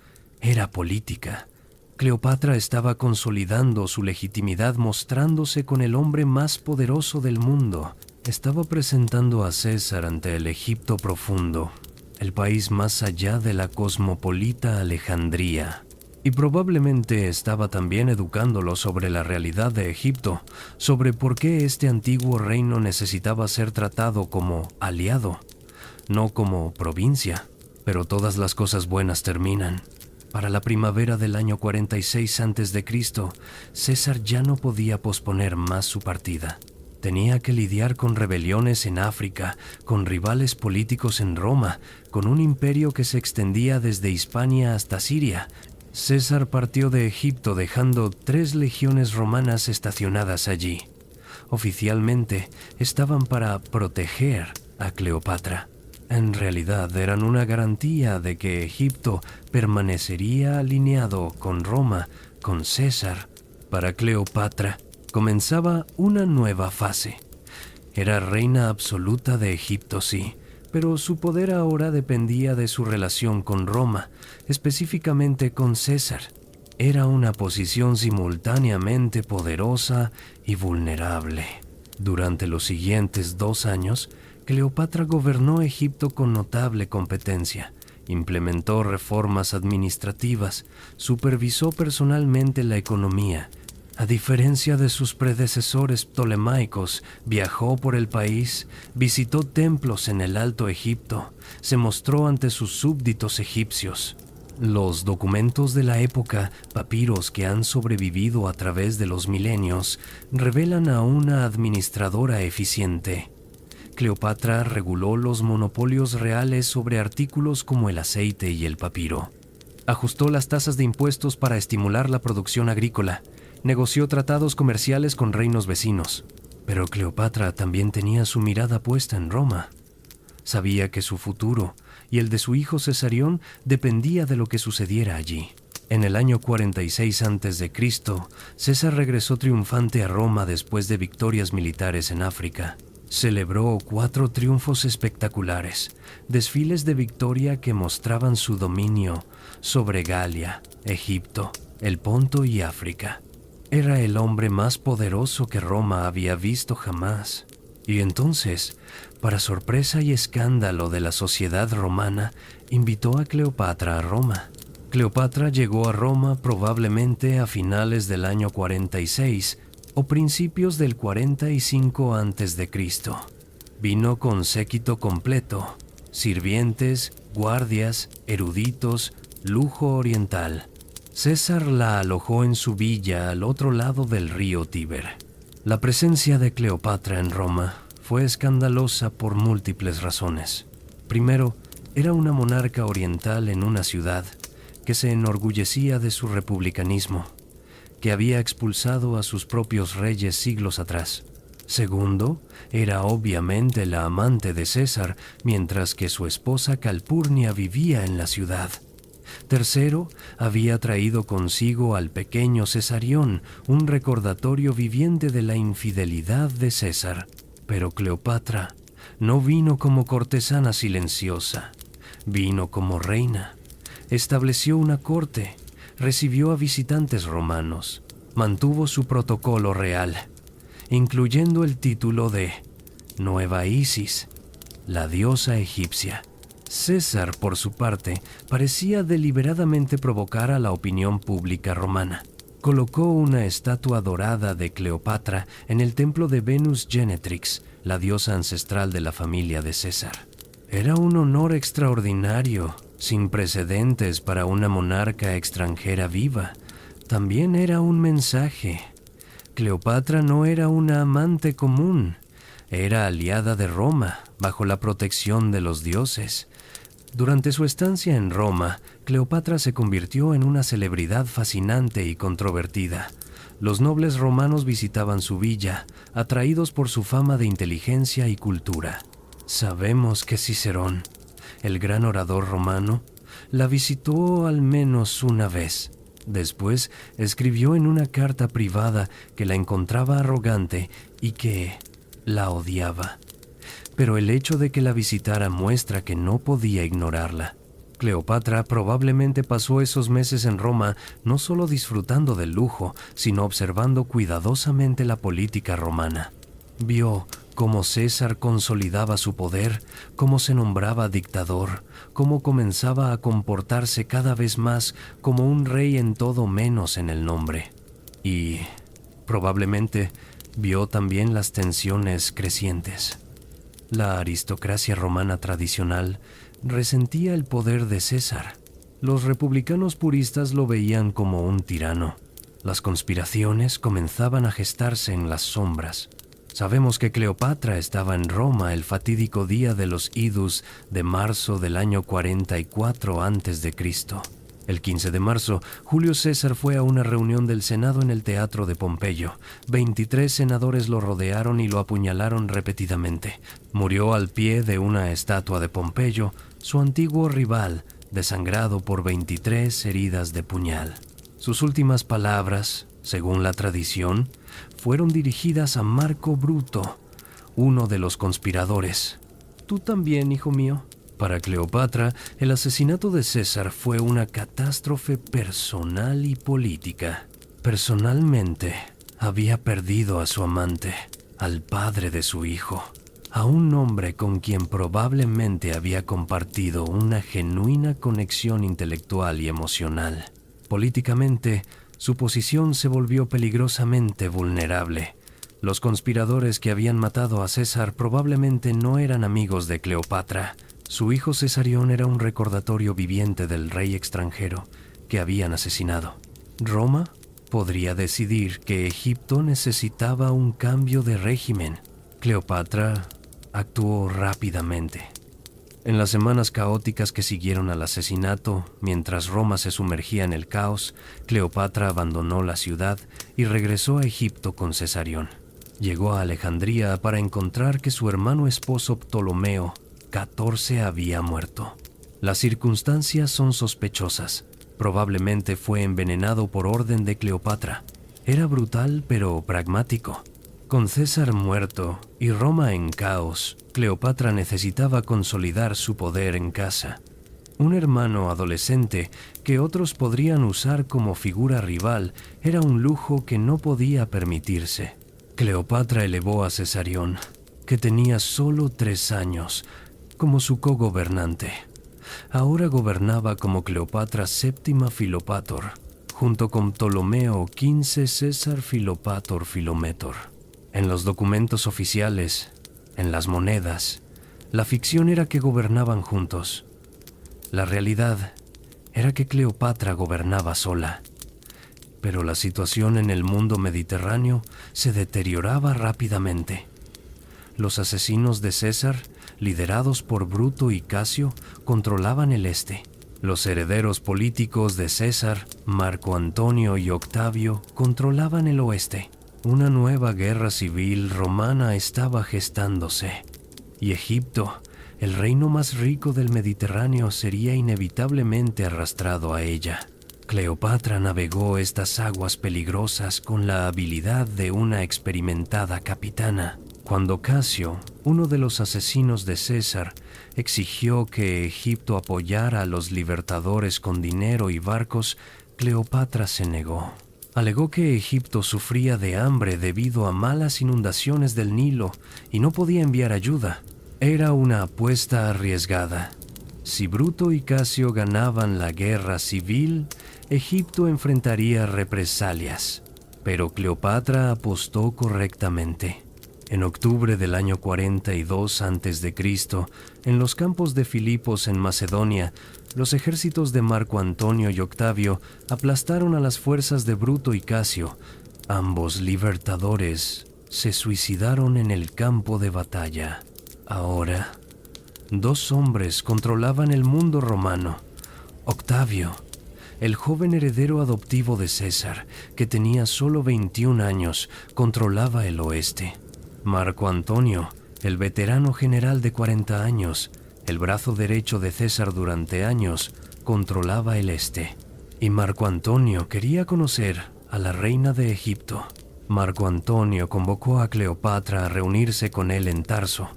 era política. Cleopatra estaba consolidando su legitimidad mostrándose con el hombre más poderoso del mundo. Estaba presentando a César ante el Egipto profundo, el país más allá de la cosmopolita Alejandría. Y probablemente estaba también educándolo sobre la realidad de Egipto, sobre por qué este antiguo reino necesitaba ser tratado como aliado, no como provincia. Pero todas las cosas buenas terminan. Para la primavera del año 46 a.C., César ya no podía posponer más su partida. Tenía que lidiar con rebeliones en África, con rivales políticos en Roma, con un imperio que se extendía desde Hispania hasta Siria. César partió de Egipto dejando 3 legiones romanas estacionadas allí. Oficialmente estaban para proteger a Cleopatra. En realidad eran una garantía de que Egipto permanecería alineado con Roma, con César. Para Cleopatra comenzaba una nueva fase. Era reina absoluta de Egipto, sí, pero su poder ahora dependía de su relación con Roma, específicamente con César. Era una posición simultáneamente poderosa y vulnerable. Durante los siguientes 2 años, Cleopatra gobernó Egipto con notable competencia, implementó reformas administrativas, supervisó personalmente la economía. A diferencia de sus predecesores ptolemaicos, viajó por el país, visitó templos en el Alto Egipto, se mostró ante sus súbditos egipcios. Los documentos de la época, papiros que han sobrevivido a través de los milenios, revelan a una administradora eficiente. Cleopatra reguló los monopolios reales sobre artículos como el aceite y el papiro. Ajustó las tasas de impuestos para estimular la producción agrícola. Negoció tratados comerciales con reinos vecinos. Pero Cleopatra también tenía su mirada puesta en Roma. Sabía que su futuro y el de su hijo Cesarión dependía de lo que sucediera allí. En el año 46 a.C., César regresó triunfante a Roma después de victorias militares en África. Celebró 4 triunfos espectaculares, desfiles de victoria que mostraban su dominio sobre Galia, Egipto, el Ponto y África. Era el hombre más poderoso que Roma había visto jamás. Y entonces, para sorpresa y escándalo de la sociedad romana, invitó a Cleopatra a Roma. Cleopatra llegó a Roma probablemente a finales del año 46 o principios del 45 a.C. Vino con séquito completo, sirvientes, guardias, eruditos, lujo oriental. César la alojó en su villa al otro lado del río Tíber. La presencia de Cleopatra en Roma fue escandalosa por múltiples razones. Primero, Era una monarca oriental en una ciudad que se enorgullecía de su republicanismo, que había expulsado a sus propios reyes siglos atrás. Segundo, era obviamente la amante de César, mientras que su esposa Calpurnia vivía en la ciudad. Tercero, había traído consigo al pequeño Cesarión, un recordatorio viviente de la infidelidad de César. Pero Cleopatra no vino como cortesana silenciosa, vino como reina. Estableció una corte, recibió a visitantes romanos, mantuvo su protocolo real, incluyendo el título de Nueva Isis, la diosa egipcia. César, por su parte, parecía deliberadamente provocar a la opinión pública romana. Colocó una estatua dorada de Cleopatra en el templo de Venus Genetrix, la diosa ancestral de la familia de César. Era un honor extraordinario, sin precedentes para una monarca extranjera viva. También era un mensaje. Cleopatra no era una amante común, era aliada de Roma, bajo la protección de los dioses. Durante su estancia en Roma, Cleopatra se convirtió en una celebridad fascinante y controvertida. Los nobles romanos visitaban su villa, atraídos por su fama de inteligencia y cultura. Sabemos que Cicerón, el gran orador romano, la visitó al menos una vez. Después escribió en una carta privada que la encontraba arrogante y que la odiaba. Pero el hecho de que la visitara muestra que no podía ignorarla. Cleopatra probablemente pasó esos meses en Roma no solo disfrutando del lujo, sino observando cuidadosamente la política romana. Vio cómo César consolidaba su poder, cómo se nombraba dictador, cómo comenzaba a comportarse cada vez más como un rey en todo menos en el nombre. Y probablemente vio también las tensiones crecientes. La aristocracia romana tradicional resentía el poder de César. Los republicanos puristas lo veían como un tirano. Las conspiraciones comenzaban a gestarse en las sombras. Sabemos que Cleopatra estaba en Roma el fatídico día de los Idus de marzo del año 44 a.C. El 15 de marzo, Julio César fue a una reunión del Senado en el Teatro de Pompeyo. 23 senadores lo rodearon y lo apuñalaron repetidamente. Murió al pie de una estatua de Pompeyo, su antiguo rival, desangrado por 23 heridas de puñal. Sus últimas palabras, según la tradición, fueron dirigidas a Marco Bruto, uno de los conspiradores. «Tú también, hijo mío». Para Cleopatra, el asesinato de César fue una catástrofe personal y política. Personalmente, había perdido a su amante, al padre de su hijo, a un hombre con quien probablemente había compartido una genuina conexión intelectual y emocional. Políticamente, su posición se volvió peligrosamente vulnerable. Los conspiradores que habían matado a César probablemente no eran amigos de Cleopatra. Su hijo Cesarión era un recordatorio viviente del rey extranjero que habían asesinado. Roma podría decidir que Egipto necesitaba un cambio de régimen. Cleopatra actuó rápidamente. En las semanas caóticas que siguieron al asesinato, mientras Roma se sumergía en el caos, Cleopatra abandonó la ciudad y regresó a Egipto con Cesarión. Llegó a Alejandría para encontrar que su hermano esposo Ptolomeo XIV había muerto. Las circunstancias son sospechosas. Probablemente fue envenenado por orden de Cleopatra. Era brutal pero pragmático. Con César muerto y Roma en caos, Cleopatra necesitaba consolidar su poder en casa. Un hermano adolescente que otros podrían usar como figura rival era un lujo que no podía permitirse. Cleopatra elevó a Cesarión, que tenía solo 3 años, como su cogobernante. Ahora gobernaba como Cleopatra VII Filopator, junto con Ptolomeo XV César Filopator Filometor. En los documentos oficiales, en las monedas, la ficción era que gobernaban juntos. La realidad era que Cleopatra gobernaba sola. Pero la situación en el mundo mediterráneo se deterioraba rápidamente. Los asesinos de César liderados por Bruto y Casio, controlaban el este. Los herederos políticos de César, Marco Antonio y Octavio, controlaban el oeste. Una nueva guerra civil romana estaba gestándose, y Egipto, el reino más rico del Mediterráneo, sería inevitablemente arrastrado a ella. Cleopatra navegó estas aguas peligrosas con la habilidad de una experimentada capitana. Cuando Casio, uno de los asesinos de César, exigió que Egipto apoyara a los libertadores con dinero y barcos, Cleopatra se negó. Alegó que Egipto sufría de hambre debido a malas inundaciones del Nilo y no podía enviar ayuda. Era una apuesta arriesgada. Si Bruto y Casio ganaban la guerra civil, Egipto enfrentaría represalias. Pero Cleopatra apostó correctamente. En octubre del año 42 a.C., en los campos de Filipos en Macedonia, los ejércitos de Marco Antonio y Octavio aplastaron a las fuerzas de Bruto y Casio. Ambos libertadores se suicidaron en el campo de batalla. Ahora, dos hombres controlaban el mundo romano. Octavio, el joven heredero adoptivo de César, que tenía solo 21 años, controlaba el oeste. Marco Antonio, el veterano general de 40 años, el brazo derecho de César durante años, controlaba el este. Y Marco Antonio quería conocer a la reina de Egipto. Marco Antonio convocó a Cleopatra a reunirse con él en Tarso,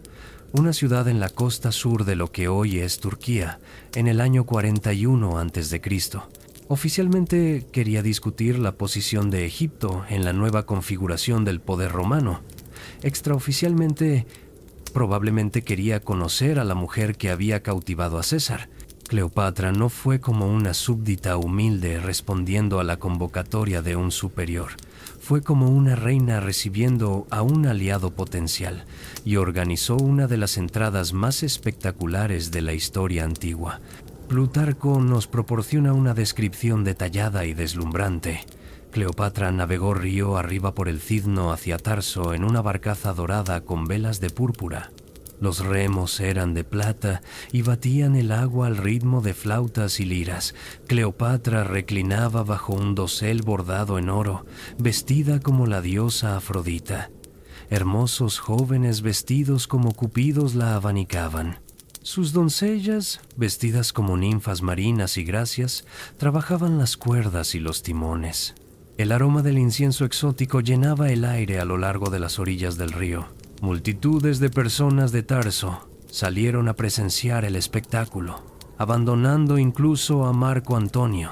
una ciudad en la costa sur de lo que hoy es Turquía, en el año 41 a.C. Oficialmente quería discutir la posición de Egipto en la nueva configuración del poder romano. Extraoficialmente, probablemente quería conocer a la mujer que había cautivado a César. Cleopatra no fue como una súbdita humilde respondiendo a la convocatoria de un superior. Fue como una reina recibiendo a un aliado potencial y organizó una de las entradas más espectaculares de la historia antigua. Plutarco nos proporciona una descripción detallada y deslumbrante. Cleopatra navegó río arriba por el Cidno hacia Tarso en una barcaza dorada con velas de púrpura. Los remos eran de plata y batían el agua al ritmo de flautas y liras. Cleopatra reclinaba bajo un dosel bordado en oro, vestida como la diosa Afrodita. Hermosos jóvenes vestidos como cupidos la abanicaban. Sus doncellas, vestidas como ninfas marinas y gracias, trabajaban las cuerdas y los timones. El aroma del incienso exótico llenaba el aire a lo largo de las orillas del río. Multitudes de personas de Tarso salieron a presenciar el espectáculo, abandonando incluso a Marco Antonio,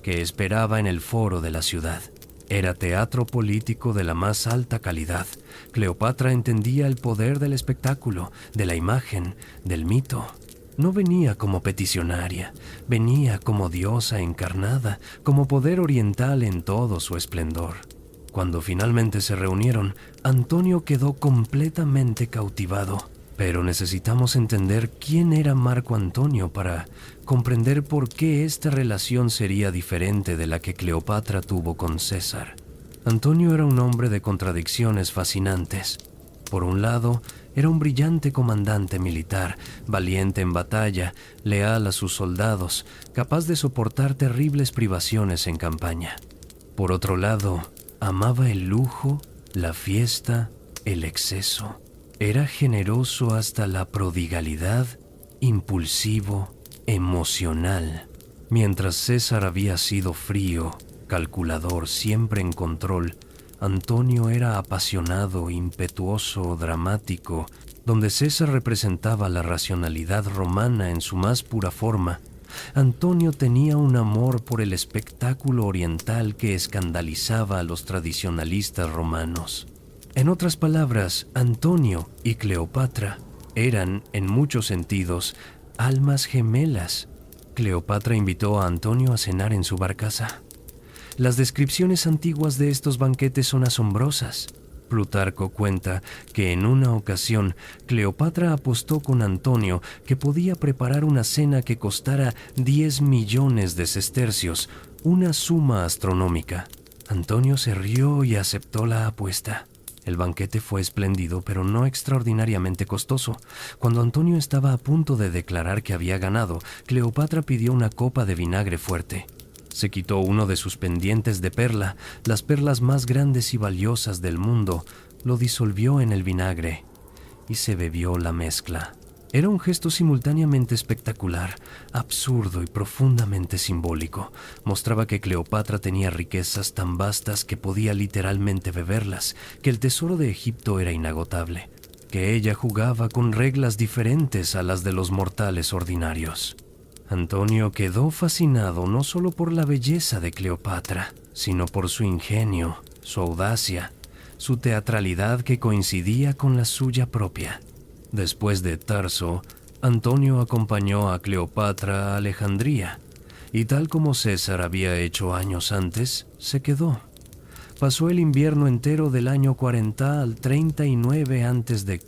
que esperaba en el foro de la ciudad. Era teatro político de la más alta calidad. Cleopatra entendía el poder del espectáculo, de la imagen, del mito. No venía como peticionaria, venía como diosa encarnada, como poder oriental en todo su esplendor. Cuando finalmente se reunieron, Antonio quedó completamente cautivado. Pero necesitamos entender quién era Marco Antonio para comprender por qué esta relación sería diferente de la que Cleopatra tuvo con César. Antonio era un hombre de contradicciones fascinantes. Por un lado, era un brillante comandante militar, valiente en batalla, leal a sus soldados, capaz de soportar terribles privaciones en campaña. Por otro lado, amaba el lujo, la fiesta, el exceso. Era generoso hasta la prodigalidad, impulsivo, emocional. Mientras César había sido frío, calculador, siempre en control, Antonio era apasionado, impetuoso, dramático. Donde César representaba la racionalidad romana en su más pura forma, Antonio tenía un amor por el espectáculo oriental que escandalizaba a los tradicionalistas romanos. En otras palabras, Antonio y Cleopatra eran, en muchos sentidos, almas gemelas. Cleopatra invitó a Antonio a cenar en su barcaza. Las descripciones antiguas de estos banquetes son asombrosas. Plutarco cuenta que en una ocasión Cleopatra apostó con Antonio que podía preparar una cena que costara 10 millones de sestercios, una suma astronómica. Antonio se rió y aceptó la apuesta. El banquete fue espléndido, pero no extraordinariamente costoso. Cuando Antonio estaba a punto de declarar que había ganado, Cleopatra pidió una copa de vinagre fuerte. Se quitó uno de sus pendientes de perla, las perlas más grandes y valiosas del mundo, lo disolvió en el vinagre y se bebió la mezcla. Era un gesto simultáneamente espectacular, absurdo y profundamente simbólico. Mostraba que Cleopatra tenía riquezas tan vastas que podía literalmente beberlas, que el tesoro de Egipto era inagotable, que ella jugaba con reglas diferentes a las de los mortales ordinarios. Antonio quedó fascinado no solo por la belleza de Cleopatra, sino por su ingenio, su audacia, su teatralidad que coincidía con la suya propia. Después de Tarso, Antonio acompañó a Cleopatra a Alejandría, y tal como César había hecho años antes, se quedó. Pasó el invierno entero del año 40 al 39 a.C.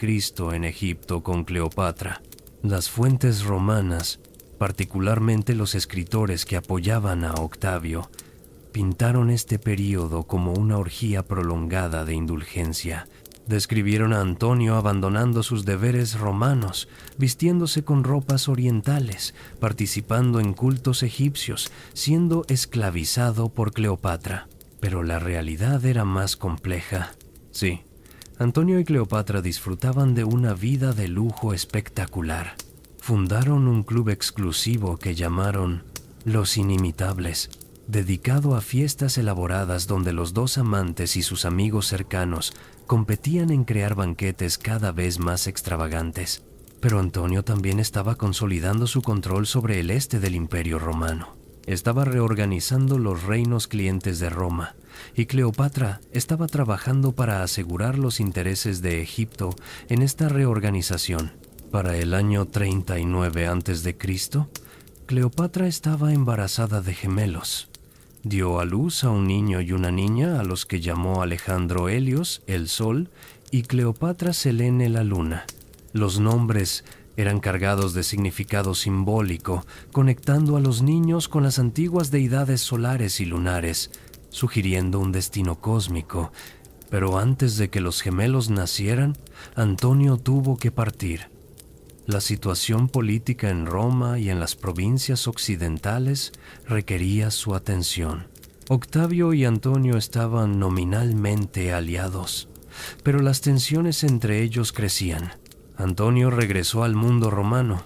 en Egipto con Cleopatra. Las fuentes romanas, particularmente los escritores que apoyaban a Octavio, pintaron este período como una orgía prolongada de indulgencia. Describieron a Antonio abandonando sus deberes romanos, vistiéndose con ropas orientales, participando en cultos egipcios, siendo esclavizado por Cleopatra. Pero la realidad era más compleja. Sí, Antonio y Cleopatra disfrutaban de una vida de lujo espectacular. Fundaron un club exclusivo que llamaron Los Inimitables, dedicado a fiestas elaboradas donde los dos amantes y sus amigos cercanos competían en crear banquetes cada vez más extravagantes. Pero Antonio también estaba consolidando su control sobre el este del Imperio Romano. Estaba reorganizando los reinos clientes de Roma, y Cleopatra estaba trabajando para asegurar los intereses de Egipto en esta reorganización. Para el año 39 a.C., Cleopatra estaba embarazada de gemelos. Dio a luz a un niño y una niña a los que llamó Alejandro Helios, el Sol, y Cleopatra Selene, la Luna. Los nombres eran cargados de significado simbólico, conectando a los niños con las antiguas deidades solares y lunares, sugiriendo un destino cósmico. Pero antes de que los gemelos nacieran, Antonio tuvo que partir. La situación política en Roma y en las provincias occidentales requería su atención. Octavio y Antonio estaban nominalmente aliados, pero las tensiones entre ellos crecían. Antonio regresó al mundo romano.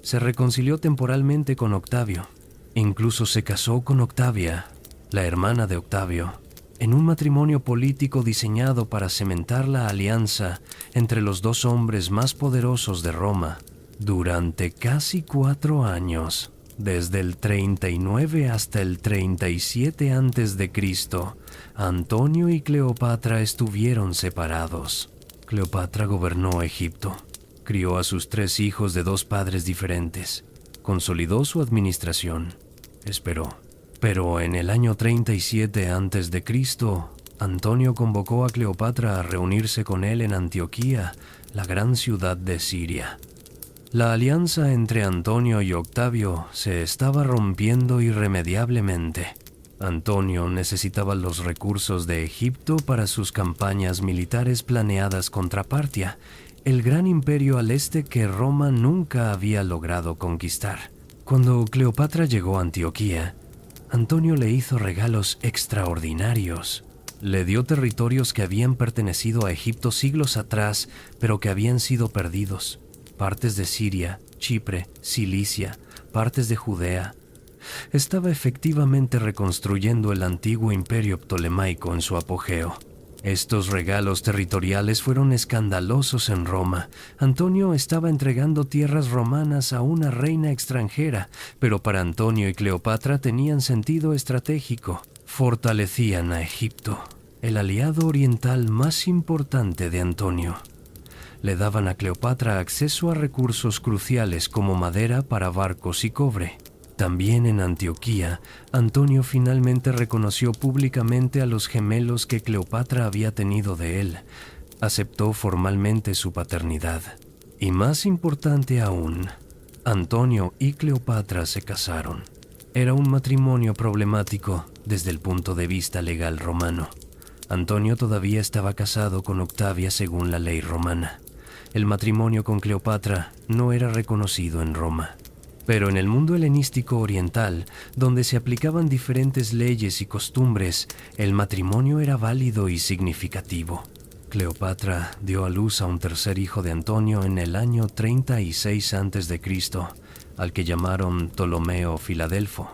Se reconcilió temporalmente con Octavio. Incluso se casó con Octavia, la hermana de Octavio, en un matrimonio político diseñado para cementar la alianza entre los dos hombres más poderosos de Roma. Durante casi 4 años, desde el 39 hasta el 37 a.C., Antonio y Cleopatra estuvieron separados. Cleopatra gobernó Egipto, crió a sus 3 hijos de 2 padres diferentes, consolidó su administración, esperó. Pero en el año 37 a.C., Antonio convocó a Cleopatra a reunirse con él en Antioquía, la gran ciudad de Siria. La alianza entre Antonio y Octavio se estaba rompiendo irremediablemente. Antonio necesitaba los recursos de Egipto para sus campañas militares planeadas contra Partia, el gran imperio al este que Roma nunca había logrado conquistar. Cuando Cleopatra llegó a Antioquía, Antonio le hizo regalos extraordinarios. Le dio territorios que habían pertenecido a Egipto siglos atrás, pero que habían sido perdidos. Partes de Siria, Chipre, Cilicia, partes de Judea. Estaba efectivamente reconstruyendo el antiguo imperio ptolemaico en su apogeo. Estos regalos territoriales fueron escandalosos en Roma. Antonio estaba entregando tierras romanas a una reina extranjera, pero para Antonio y Cleopatra tenían sentido estratégico. Fortalecían a Egipto, el aliado oriental más importante de Antonio. Le daban a Cleopatra acceso a recursos cruciales como madera para barcos y cobre. También en Antioquía, Antonio finalmente reconoció públicamente a los gemelos que Cleopatra había tenido de él. Aceptó formalmente su paternidad. Y más importante aún, Antonio y Cleopatra se casaron. Era un matrimonio problemático desde el punto de vista legal romano. Antonio todavía estaba casado con Octavia según la ley romana. El matrimonio con Cleopatra no era reconocido en Roma. Pero en el mundo helenístico oriental, donde se aplicaban diferentes leyes y costumbres, el matrimonio era válido y significativo. Cleopatra dio a luz a un tercer hijo de Antonio en el año 36 a.C., al que llamaron Ptolomeo Filadelfo.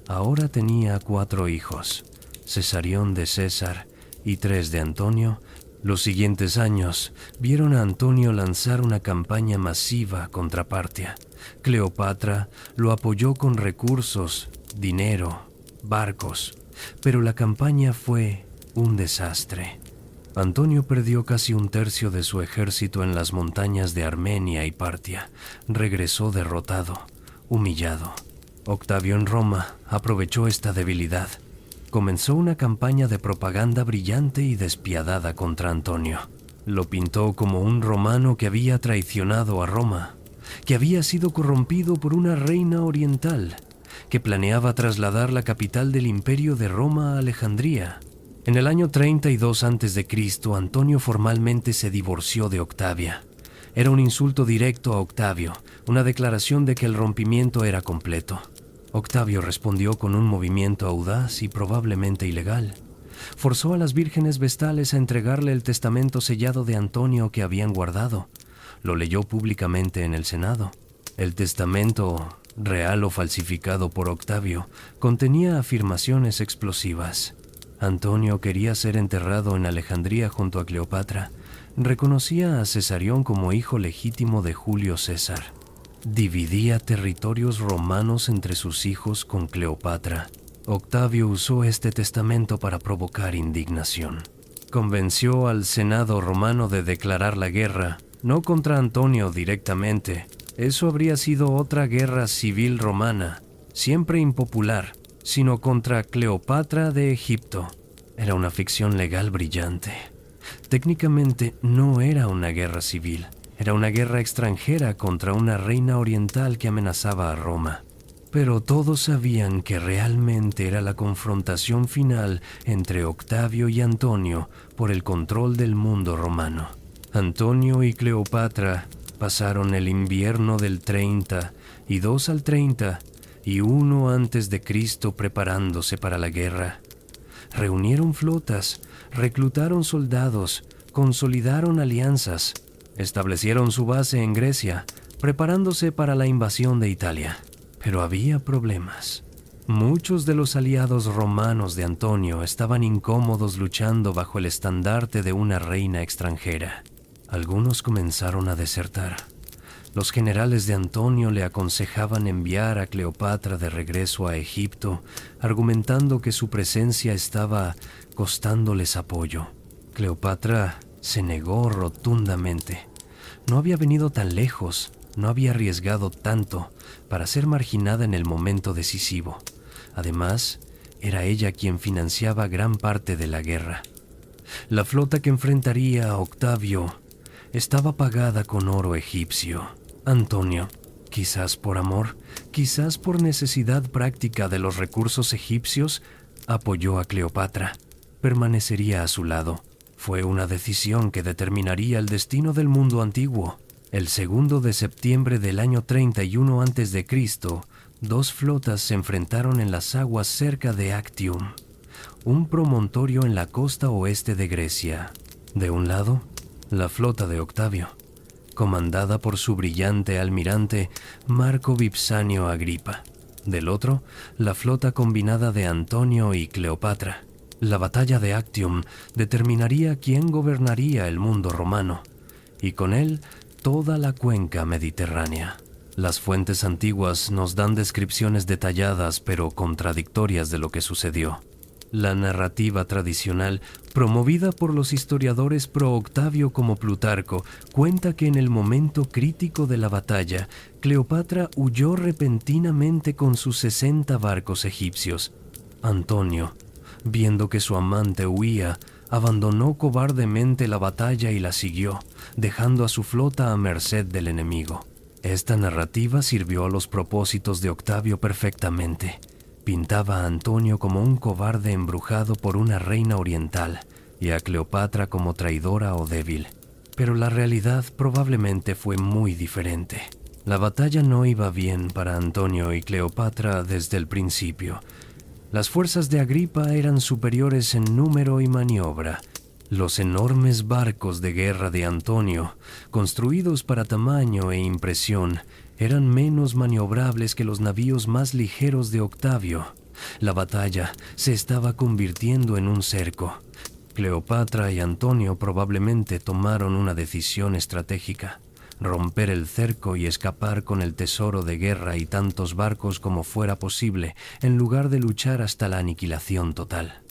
Ahora tenía 4 hijos, Cesarión de César y 3 de Antonio. Los siguientes años vieron a Antonio lanzar una campaña masiva contra Partia. Cleopatra lo apoyó con recursos, dinero, barcos, pero la campaña fue un desastre. Antonio perdió casi un tercio de su ejército en las montañas de Armenia y Partia. Regresó derrotado, humillado. Octavio en Roma aprovechó esta debilidad. Comenzó una campaña de propaganda brillante y despiadada contra Antonio. Lo pintó como un romano que había traicionado a Roma, que había sido corrompido por una reina oriental, que planeaba trasladar la capital del imperio de Roma a Alejandría. En el año 32 a.C., Antonio formalmente se divorció de Octavia. Era un insulto directo a Octavio, una declaración de que el rompimiento era completo. Octavio respondió con un movimiento audaz y probablemente ilegal. Forzó a las vírgenes vestales a entregarle el testamento sellado de Antonio que habían guardado. Lo leyó públicamente en el Senado. El testamento, real o falsificado por Octavio, contenía afirmaciones explosivas. Antonio quería ser enterrado en Alejandría junto a Cleopatra. Reconocía a Cesarión como hijo legítimo de Julio César. Dividía territorios romanos entre sus hijos con Cleopatra. Octavio usó este testamento para provocar indignación. Convenció al Senado romano de declarar la guerra, no contra Antonio directamente. Eso habría sido otra guerra civil romana, siempre impopular, sino contra Cleopatra de Egipto. Era una ficción legal brillante. Técnicamente no era una guerra civil. Era una guerra extranjera contra una reina oriental que amenazaba a Roma. Pero todos sabían que realmente era la confrontación final entre Octavio y Antonio por el control del mundo romano. Antonio y Cleopatra pasaron el invierno del 30 y 2 al 30 y 1 antes de Cristo preparándose para la guerra. Reunieron flotas, reclutaron soldados, consolidaron alianzas. Establecieron su base en Grecia, preparándose para la invasión de Italia. Pero había problemas. Muchos de los aliados romanos de Antonio estaban incómodos luchando bajo el estandarte de una reina extranjera. Algunos comenzaron a desertar. Los generales de Antonio le aconsejaban enviar a Cleopatra de regreso a Egipto, argumentando que su presencia estaba costándoles apoyo. Cleopatra se negó rotundamente. No había venido tan lejos, no había arriesgado tanto para ser marginada en el momento decisivo. Además, era ella quien financiaba gran parte de la guerra. La flota que enfrentaría a Octavio estaba pagada con oro egipcio. Antonio, quizás por amor, quizás por necesidad práctica de los recursos egipcios, apoyó a Cleopatra. Permanecería a su lado. Fue una decisión que determinaría el destino del mundo antiguo. El 2 de septiembre del año 31 a.C., 2 flotas se enfrentaron en las aguas cerca de Actium, un promontorio en la costa oeste de Grecia. De un lado, la flota de Octavio, comandada por su brillante almirante Marco Vipsanio Agripa. Del otro, la flota combinada de Antonio y Cleopatra. La batalla de Actium determinaría quién gobernaría el mundo romano, y con él toda la cuenca mediterránea. Las fuentes antiguas nos dan descripciones detalladas pero contradictorias de lo que sucedió. La narrativa tradicional, promovida por los historiadores pro-Octavio como Plutarco, cuenta que en el momento crítico de la batalla, Cleopatra huyó repentinamente con sus 60 barcos egipcios. Antonio, viendo que su amante huía, abandonó cobardemente la batalla y la siguió, dejando a su flota a merced del enemigo. Esta narrativa sirvió a los propósitos de Octavio perfectamente. Pintaba a Antonio como un cobarde embrujado por una reina oriental, y a Cleopatra como traidora o débil. Pero la realidad probablemente fue muy diferente. La batalla no iba bien para Antonio y Cleopatra desde el principio. Las fuerzas de Agripa eran superiores en número y maniobra. Los enormes barcos de guerra de Antonio, construidos para tamaño e impresión, eran menos maniobrables que los navíos más ligeros de Octavio. La batalla se estaba convirtiendo en un cerco. Cleopatra y Antonio probablemente tomaron una decisión estratégica: romper el cerco y escapar con el tesoro de guerra y tantos barcos como fuera posible, en lugar de luchar hasta la aniquilación total.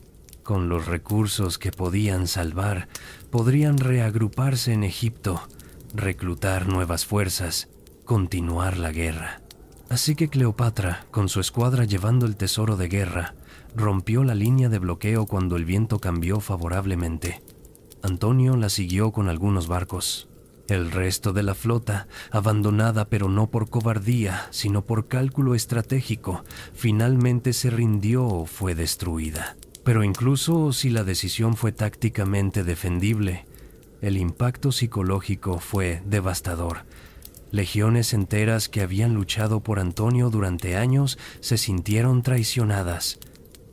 Con los recursos que podían salvar, podrían reagruparse en Egipto, reclutar nuevas fuerzas, continuar la guerra. Así que Cleopatra, con su escuadra llevando el tesoro de guerra, rompió la línea de bloqueo cuando el viento cambió favorablemente. Antonio la siguió con algunos barcos. El resto de la flota, abandonada pero no por cobardía, sino por cálculo estratégico, finalmente se rindió o fue destruida. Pero incluso si la decisión fue tácticamente defendible, el impacto psicológico fue devastador. Legiones enteras que habían luchado por Antonio durante años se sintieron traicionadas.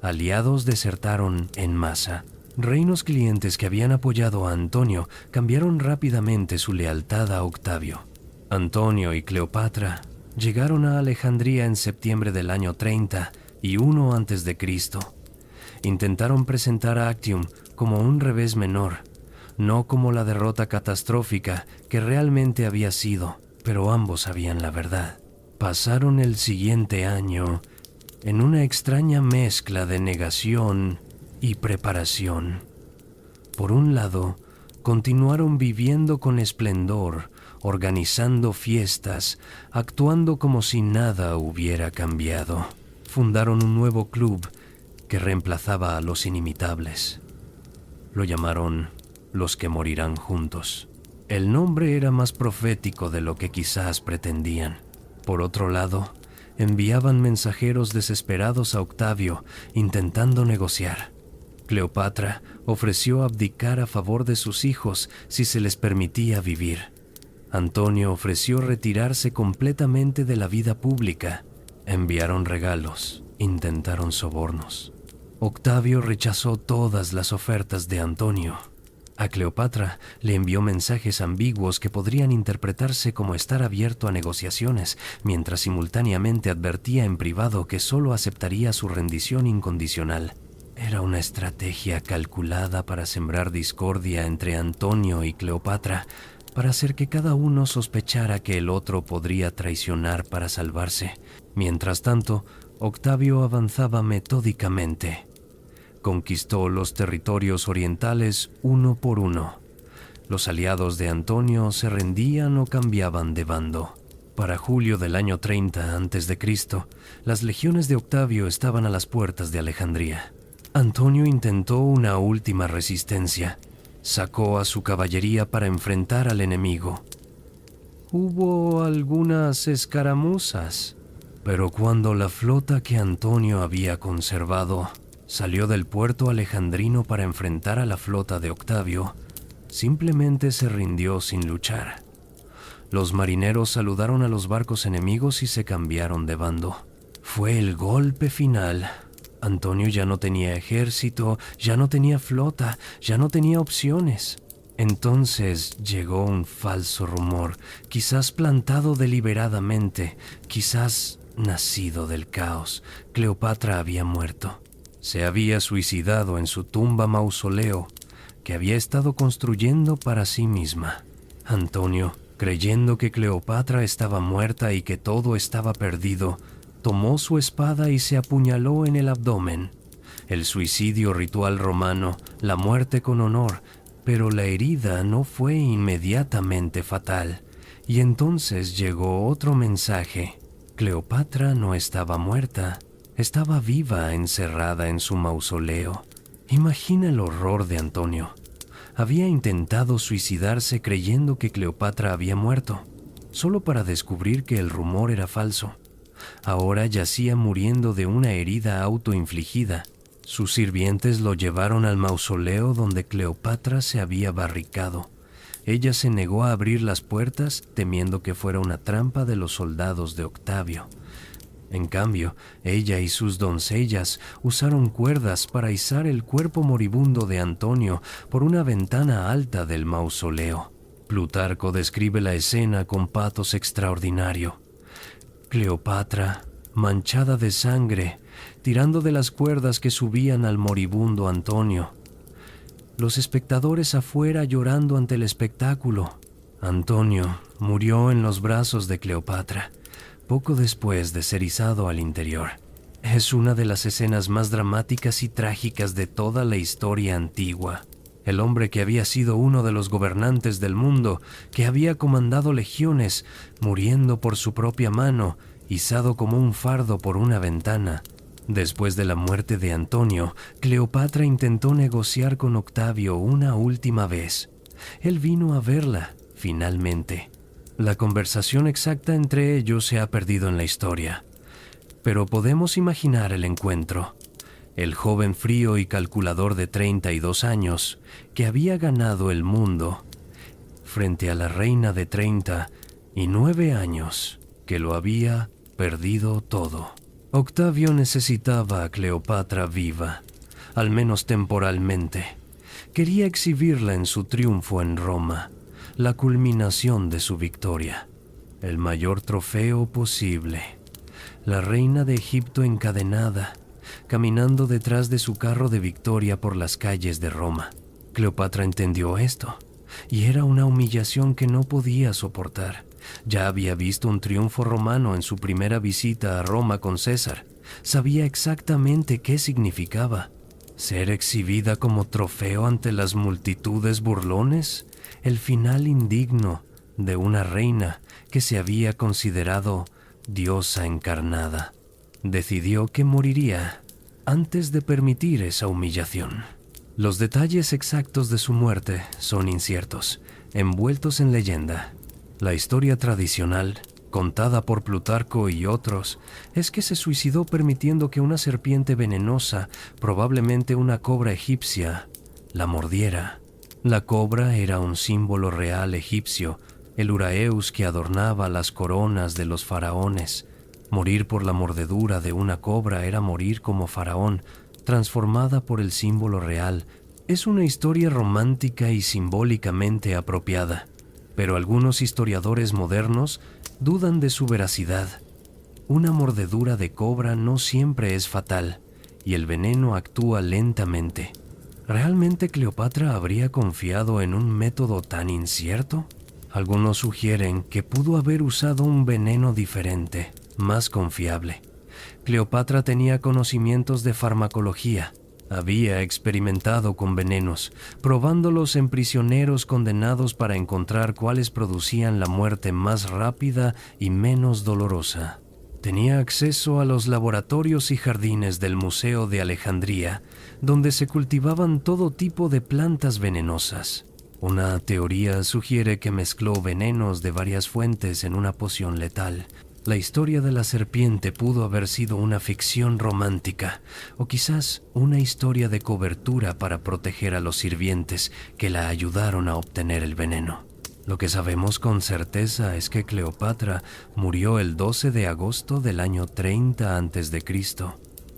Aliados desertaron en masa. Reinos clientes que habían apoyado a Antonio cambiaron rápidamente su lealtad a Octavio. Antonio y Cleopatra llegaron a Alejandría en septiembre del año 30 y 1 a.C. Intentaron presentar a Actium como un revés menor, no como la derrota catastrófica que realmente había sido, pero ambos sabían la verdad. Pasaron el siguiente año en una extraña mezcla de negación y preparación. Por un lado, continuaron viviendo con esplendor, organizando fiestas, actuando como si nada hubiera cambiado. Fundaron un nuevo club que reemplazaba a los inimitables. Lo llamaron Los que morirán juntos. El nombre era más profético de lo que quizás pretendían. Por otro lado, enviaban mensajeros desesperados a Octavio, intentando negociar. Cleopatra ofreció abdicar a favor de sus hijos si se les permitía vivir. Antonio ofreció retirarse completamente de la vida pública. Enviaron regalos, intentaron sobornos. Octavio rechazó todas las ofertas de Antonio. A Cleopatra le envió mensajes ambiguos que podrían interpretarse como estar abierto a negociaciones, mientras simultáneamente advertía en privado que solo aceptaría su rendición incondicional. Era una estrategia calculada para sembrar discordia entre Antonio y Cleopatra, para hacer que cada uno sospechara que el otro podría traicionar para salvarse. Mientras tanto, Octavio avanzaba metódicamente. Conquistó los territorios orientales uno por uno. Los aliados de Antonio se rendían o cambiaban de bando. Para julio del año 30 a.C., las legiones de Octavio estaban a las puertas de Alejandría. Antonio intentó una última resistencia. Sacó a su caballería para enfrentar al enemigo. Hubo algunas escaramuzas, pero cuando la flota que Antonio había conservado salió del puerto alejandrino para enfrentar a la flota de Octavio, simplemente se rindió sin luchar. Los marineros saludaron a los barcos enemigos y se cambiaron de bando. Fue el golpe final. Antonio ya no tenía ejército, ya no tenía flota, ya no tenía opciones. Entonces llegó un falso rumor, quizás plantado deliberadamente, quizás nacido del caos. Cleopatra había muerto. Se había suicidado en su tumba mausoleo, que había estado construyendo para sí misma. Antonio, creyendo que Cleopatra estaba muerta y que todo estaba perdido, tomó su espada y se apuñaló en el abdomen. El suicidio ritual romano, la muerte con honor, pero la herida no fue inmediatamente fatal. Y entonces llegó otro mensaje. Cleopatra no estaba muerta. Estaba viva, encerrada en su mausoleo. Imagina el horror de Antonio. Había intentado suicidarse creyendo que Cleopatra había muerto, solo para descubrir que el rumor era falso. Ahora yacía muriendo de una herida autoinfligida. Sus sirvientes lo llevaron al mausoleo donde Cleopatra se había barricado. Ella se negó a abrir las puertas, temiendo que fuera una trampa de los soldados de Octavio. En cambio, ella y sus doncellas usaron cuerdas para izar el cuerpo moribundo de Antonio por una ventana alta del mausoleo. Plutarco describe la escena con patos extraordinario. Cleopatra, manchada de sangre, tirando de las cuerdas que subían al moribundo Antonio. Los espectadores afuera llorando ante el espectáculo. Antonio murió en los brazos de Cleopatra, poco después de ser izado al interior. Es una de las escenas más dramáticas y trágicas de toda la historia antigua. El hombre que había sido uno de los gobernantes del mundo, que había comandado legiones, muriendo por su propia mano, izado como un fardo por una ventana. Después de la muerte de Antonio, Cleopatra intentó negociar con Octavio una última vez. Él vino a verla, finalmente. La conversación exacta entre ellos se ha perdido en la historia, pero podemos imaginar el encuentro. El joven frío y calculador de 32 años, que había ganado el mundo, frente a la reina de 39 años, que lo había perdido todo. Octavio necesitaba a Cleopatra viva, al menos temporalmente. Quería exhibirla en su triunfo en Roma, la culminación de su victoria, el mayor trofeo posible. La reina de Egipto encadenada, caminando detrás de su carro de victoria por las calles de Roma. Cleopatra entendió esto, y era una humillación que no podía soportar. Ya había visto un triunfo romano en su primera visita a Roma con César. Sabía exactamente qué significaba. ¿Ser exhibida como trofeo ante las multitudes burlones? El final indigno de una reina que se había considerado diosa encarnada. Decidió que moriría antes de permitir esa humillación. Los detalles exactos de su muerte son inciertos, envueltos en leyenda. La historia tradicional, contada por Plutarco y otros, es que se suicidó permitiendo que una serpiente venenosa, probablemente una cobra egipcia, la mordiera. La cobra era un símbolo real egipcio, el uraeus que adornaba las coronas de los faraones. Morir por la mordedura de una cobra era morir como faraón, transformada por el símbolo real. Es una historia romántica y simbólicamente apropiada, pero algunos historiadores modernos dudan de su veracidad. Una mordedura de cobra no siempre es fatal, y el veneno actúa lentamente. ¿Realmente Cleopatra habría confiado en un método tan incierto? Algunos sugieren que pudo haber usado un veneno diferente, más confiable. Cleopatra tenía conocimientos de farmacología. Había experimentado con venenos, probándolos en prisioneros condenados para encontrar cuáles producían la muerte más rápida y menos dolorosa. Tenía acceso a los laboratorios y jardines del Museo de Alejandría, donde se cultivaban todo tipo de plantas venenosas. Una teoría sugiere que mezcló venenos de varias fuentes en una poción letal. La historia de la serpiente pudo haber sido una ficción romántica, o quizás una historia de cobertura para proteger a los sirvientes que la ayudaron a obtener el veneno. Lo que sabemos con certeza es que Cleopatra murió el 12 de agosto del año 30 a.C.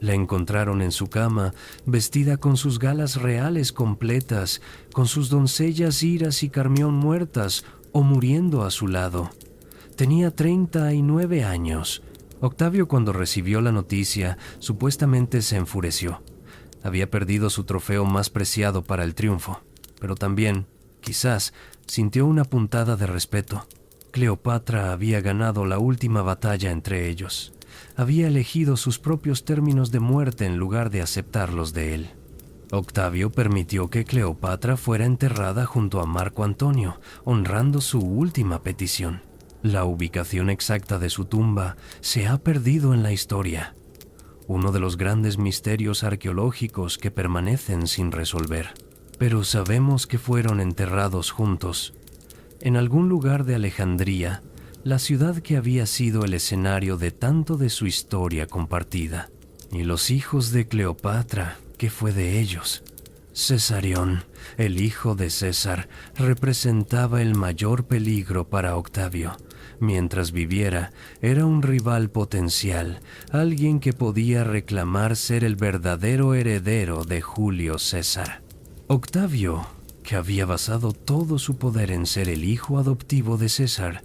La encontraron en su cama, vestida con sus galas reales completas, con sus doncellas Iras y Carmión muertas o muriendo a su lado. Tenía 39 años. Octavio, cuando recibió la noticia, supuestamente se enfureció. Había perdido su trofeo más preciado para el triunfo, pero también, quizás, sintió una puntada de respeto. Cleopatra había ganado la última batalla entre ellos. Había elegido sus propios términos de muerte en lugar de aceptarlos de él. Octavio permitió que Cleopatra fuera enterrada junto a Marco Antonio, honrando su última petición. La ubicación exacta de su tumba se ha perdido en la historia, uno de los grandes misterios arqueológicos que permanecen sin resolver. Pero sabemos que fueron enterrados juntos, en algún lugar de Alejandría, la ciudad que había sido el escenario de tanto de su historia compartida. Y los hijos de Cleopatra ¿Qué fue de ellos? Cesarión, el hijo de César, representaba el mayor peligro para Octavio. Mientras viviera, era un rival potencial, alguien que podía reclamar ser el verdadero heredero de Julio César. Octavio, que había basado todo su poder en ser el hijo adoptivo de César,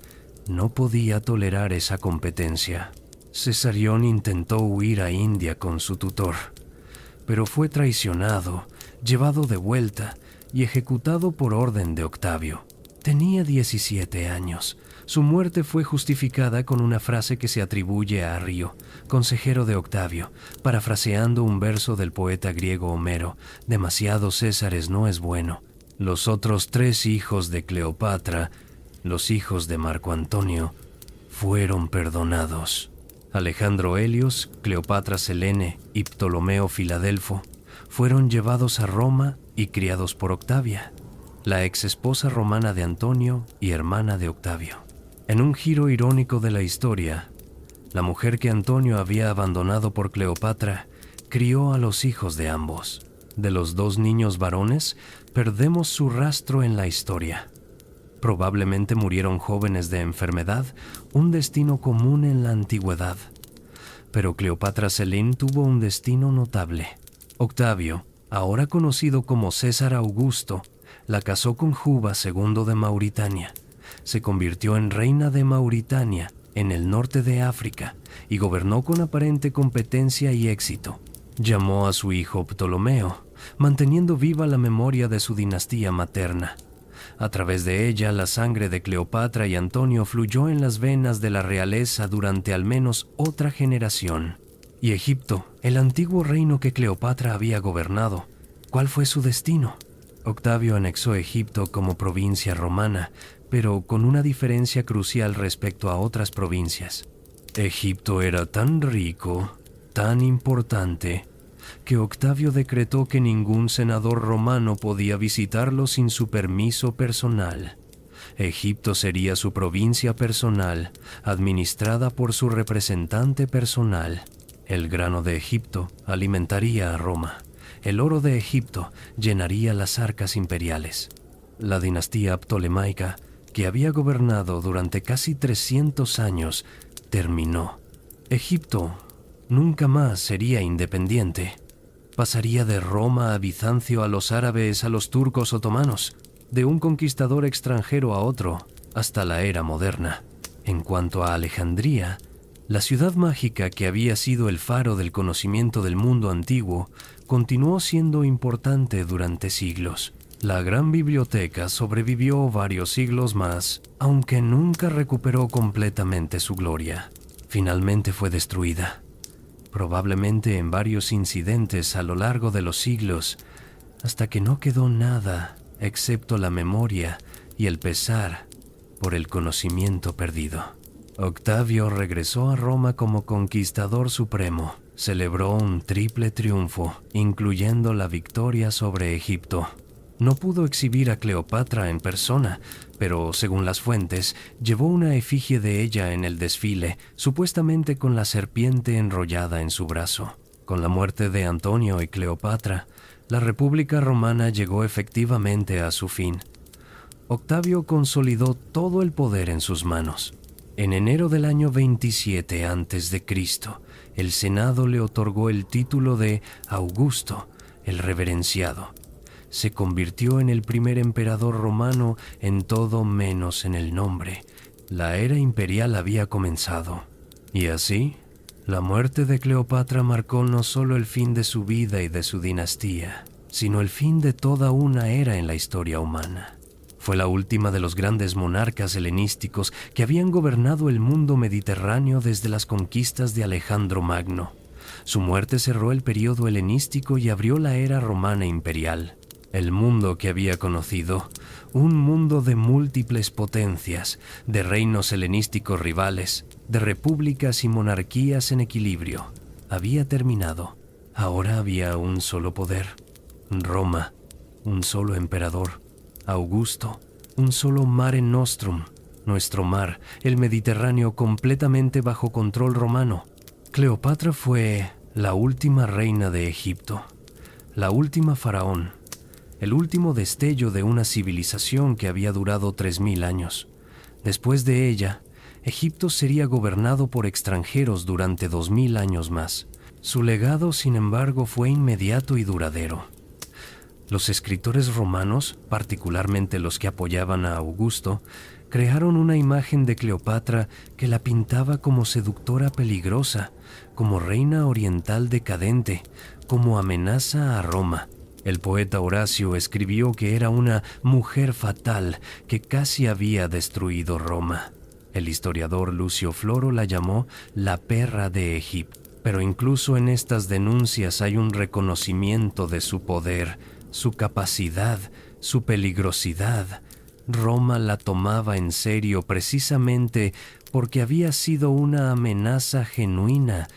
no podía tolerar esa competencia. Cesarión intentó huir a India con su tutor, pero fue traicionado, llevado de vuelta y ejecutado por orden de Octavio. Tenía 17 años. Su muerte fue justificada con una frase que se atribuye a Arrio, consejero de Octavio, parafraseando un verso del poeta griego Homero: demasiados Césares no es bueno. Los otros 3 hijos de Cleopatra, los hijos de Marco Antonio, fueron perdonados. Alejandro Helios, Cleopatra Selene y Ptolomeo Filadelfo fueron llevados a Roma y criados por Octavia, la ex esposa romana de Antonio y hermana de Octavio. En un giro irónico de la historia, la mujer que Antonio había abandonado por Cleopatra crió a los hijos de ambos. De los 2 niños varones, perdemos su rastro en la historia. Probablemente murieron jóvenes de enfermedad, un destino común en la antigüedad. Pero Cleopatra Selene tuvo un destino notable. Octavio, ahora conocido como César Augusto, la casó con Juba II de Mauritania. Se convirtió en reina de Mauritania, en el norte de África, y gobernó con aparente competencia y éxito. Llamó a su hijo Ptolomeo, manteniendo viva la memoria de su dinastía materna. A través de ella, la sangre de Cleopatra y Antonio fluyó en las venas de la realeza durante al menos otra generación. Y Egipto, el antiguo reino que Cleopatra había gobernado, ¿cuál fue su destino? Octavio anexó Egipto como provincia romana, pero con una diferencia crucial respecto a otras provincias. Egipto era tan rico, tan importante, que Octavio decretó que ningún senador romano podía visitarlo sin su permiso personal. Egipto sería su provincia personal, administrada por su representante personal. El grano de Egipto alimentaría a Roma. El oro de Egipto llenaría las arcas imperiales. La dinastía ptolemaica, que había gobernado durante casi 300 años, terminó. Egipto nunca más sería independiente. Pasaría de Roma a Bizancio, a los árabes, a los turcos otomanos, de un conquistador extranjero a otro, hasta la era moderna. En cuanto a Alejandría, la ciudad mágica que había sido el faro del conocimiento del mundo antiguo, continuó siendo importante durante siglos. La gran biblioteca sobrevivió varios siglos más, aunque nunca recuperó completamente su gloria. Finalmente fue destruida, probablemente en varios incidentes a lo largo de los siglos, hasta que no quedó nada excepto la memoria y el pesar por el conocimiento perdido. Octavio regresó a Roma como conquistador supremo. Celebró un triple triunfo, incluyendo la victoria sobre Egipto. No pudo exhibir a Cleopatra en persona, pero según las fuentes, llevó una efigie de ella en el desfile, supuestamente con la serpiente enrollada en su brazo. Con la muerte de Antonio y Cleopatra, la República Romana llegó efectivamente a su fin. Octavio consolidó todo el poder en sus manos. En enero del año 27 a.C., el Senado le otorgó el título de Augusto, el reverenciado. Se convirtió en el primer emperador romano en todo menos en el nombre. La era imperial había comenzado. Y así, la muerte de Cleopatra marcó no solo el fin de su vida y de su dinastía, sino el fin de toda una era en la historia humana. Fue la última de los grandes monarcas helenísticos que habían gobernado el mundo mediterráneo desde las conquistas de Alejandro Magno. Su muerte cerró el periodo helenístico y abrió la era romana imperial. El mundo que había conocido, un mundo de múltiples potencias, de reinos helenísticos rivales, de repúblicas y monarquías en equilibrio, había terminado. Ahora había un solo poder, Roma, un solo emperador, Augusto, un solo Mare Nostrum, nuestro mar, el Mediterráneo completamente bajo control romano. Cleopatra fue la última reina de Egipto, la última faraón, el último destello de una civilización que había durado 3000 años. Después de ella, Egipto sería gobernado por extranjeros durante 2000 años más. Su legado, sin embargo, fue inmediato y duradero. Los escritores romanos, particularmente los que apoyaban a Augusto, crearon una imagen de Cleopatra que la pintaba como seductora peligrosa, como reina oriental decadente, como amenaza a Roma. El poeta Horacio escribió que era una mujer fatal que casi había destruido Roma. El historiador Lucio Floro la llamó la perra de Egipto. Pero incluso en estas denuncias hay un reconocimiento de su poder, su capacidad, su peligrosidad. Roma la tomaba en serio precisamente porque había sido una amenaza genuina.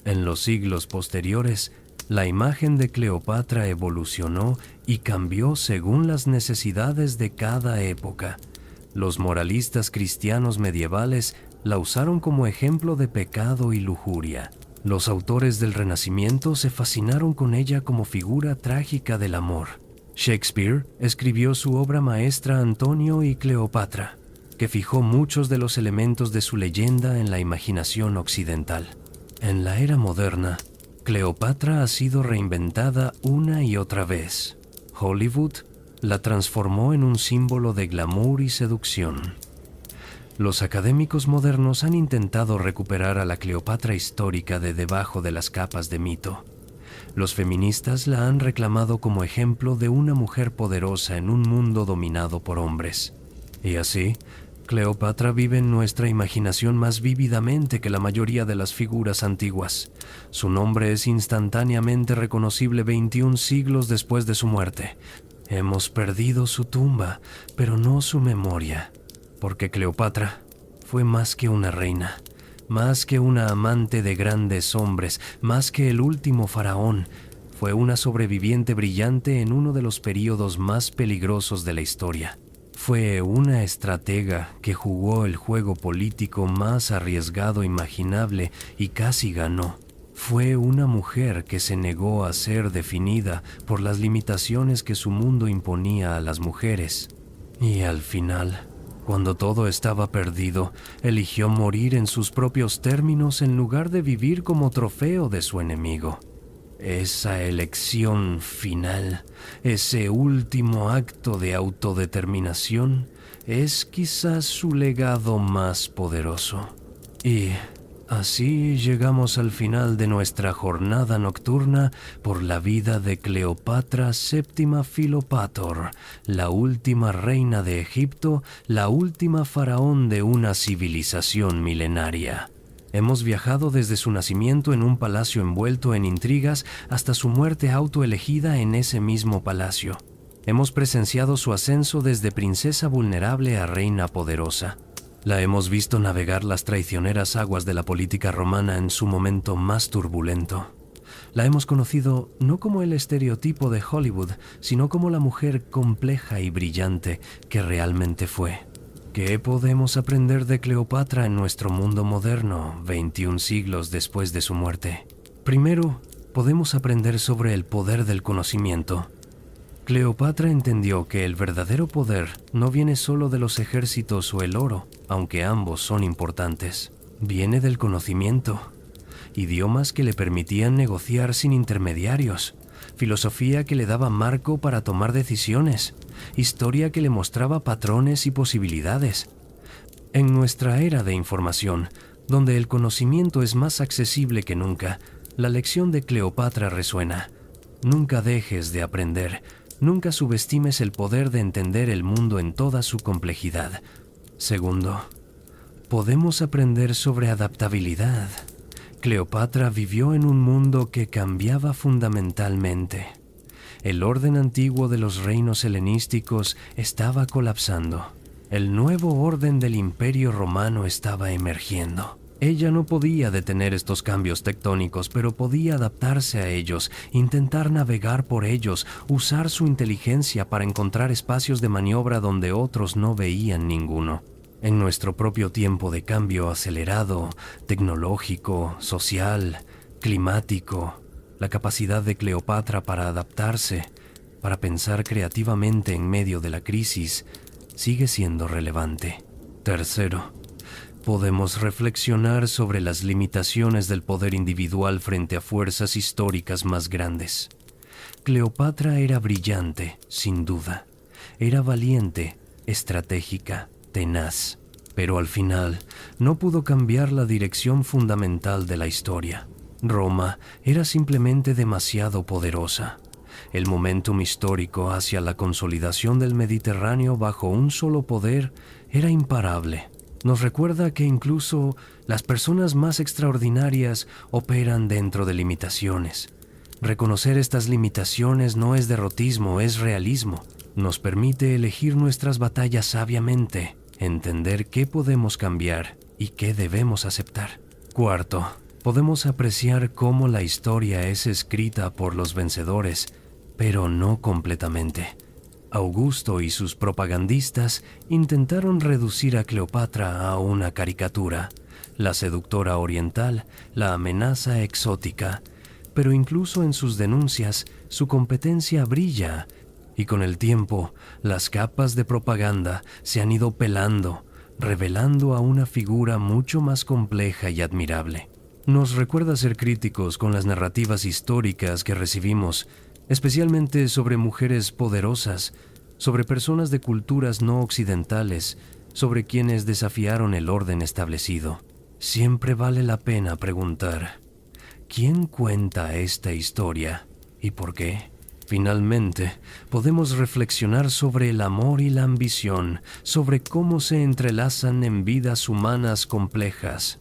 En los siglos posteriores, la imagen de Cleopatra evolucionó y cambió según las necesidades de cada época. Los moralistas cristianos medievales la usaron como ejemplo de pecado y lujuria. Los autores del Renacimiento se fascinaron con ella como figura trágica del amor. Shakespeare escribió su obra maestra Antonio y Cleopatra, que fijó muchos de los elementos de su leyenda en la imaginación occidental. En la era moderna, Cleopatra ha sido reinventada una y otra vez. Hollywood la transformó en un símbolo de glamour y seducción. Los académicos modernos han intentado recuperar a la Cleopatra histórica de debajo de las capas de mito. Los feministas la han reclamado como ejemplo de una mujer poderosa en un mundo dominado por hombres. Y así, Cleopatra vive en nuestra imaginación más vívidamente que la mayoría de las figuras antiguas. Su nombre es instantáneamente reconocible 21 siglos después de su muerte. Hemos perdido su tumba, pero no su memoria. Porque Cleopatra fue más que una reina, más que una amante de grandes hombres, más que el último faraón. Fue una sobreviviente brillante en uno de los períodos más peligrosos de la historia. Fue una estratega que jugó el juego político más arriesgado imaginable y casi ganó. Fue una mujer que se negó a ser definida por las limitaciones que su mundo imponía a las mujeres. Y al final, cuando todo estaba perdido, eligió morir en sus propios términos en lugar de vivir como trofeo de su enemigo. Esa elección final, ese último acto de autodeterminación, es quizás su legado más poderoso. Y así llegamos al final de nuestra jornada nocturna por la vida de Cleopatra VII Filopator, la última reina de Egipto, la última faraón de una civilización milenaria. Hemos viajado desde su nacimiento en un palacio envuelto en intrigas hasta su muerte autoelegida en ese mismo palacio. Hemos presenciado su ascenso desde princesa vulnerable a reina poderosa. La hemos visto navegar las traicioneras aguas de la política romana en su momento más turbulento. La hemos conocido no como el estereotipo de Hollywood, sino como la mujer compleja y brillante que realmente fue. ¿Qué podemos aprender de Cleopatra en nuestro mundo moderno, 21 siglos después de su muerte? Primero, podemos aprender sobre el poder del conocimiento. Cleopatra entendió que el verdadero poder no viene solo de los ejércitos o el oro, aunque ambos son importantes. Viene del conocimiento. Idiomas que le permitían negociar sin intermediarios. Filosofía que le daba marco para tomar decisiones. Historia que le mostraba patrones y posibilidades. En nuestra era de información, donde el conocimiento es más accesible que nunca, la lección de Cleopatra resuena. Nunca dejes de aprender. Nunca subestimes el poder de entender el mundo en toda su complejidad. Segundo, podemos aprender sobre adaptabilidad. Cleopatra vivió en un mundo que cambiaba fundamentalmente. El orden antiguo de los reinos helenísticos estaba colapsando. El nuevo orden del Imperio Romano estaba emergiendo. Ella no podía detener estos cambios tectónicos, pero podía adaptarse a ellos, intentar navegar por ellos, usar su inteligencia para encontrar espacios de maniobra donde otros no veían ninguno. En nuestro propio tiempo de cambio acelerado, tecnológico, social, climático, La capacidad de Cleopatra para adaptarse, para pensar creativamente en medio de la crisis, sigue siendo relevante. Tercero, podemos reflexionar sobre las limitaciones del poder individual frente a fuerzas históricas más grandes. Cleopatra era brillante, sin duda. Era valiente, estratégica, tenaz. Pero al final, no pudo cambiar la dirección fundamental de la historia. Roma era simplemente demasiado poderosa. El momentum histórico hacia la consolidación del Mediterráneo bajo un solo poder era imparable. Nos recuerda que incluso las personas más extraordinarias operan dentro de limitaciones. Reconocer estas limitaciones no es derrotismo, es realismo. Nos permite elegir nuestras batallas sabiamente, entender qué podemos cambiar y qué debemos aceptar. Cuarto, podemos apreciar cómo la historia es escrita por los vencedores, pero no completamente. Augusto y sus propagandistas intentaron reducir a Cleopatra a una caricatura, la seductora oriental, la amenaza exótica, pero incluso en sus denuncias, su competencia brilla, y con el tiempo, las capas de propaganda se han ido pelando, revelando a una figura mucho más compleja y admirable. Nos recuerda ser críticos con las narrativas históricas que recibimos, especialmente sobre mujeres poderosas, sobre personas de culturas no occidentales, sobre quienes desafiaron el orden establecido. Siempre vale la pena preguntar, ¿quién cuenta esta historia y por qué? Finalmente, podemos reflexionar sobre el amor y la ambición, sobre cómo se entrelazan en vidas humanas complejas.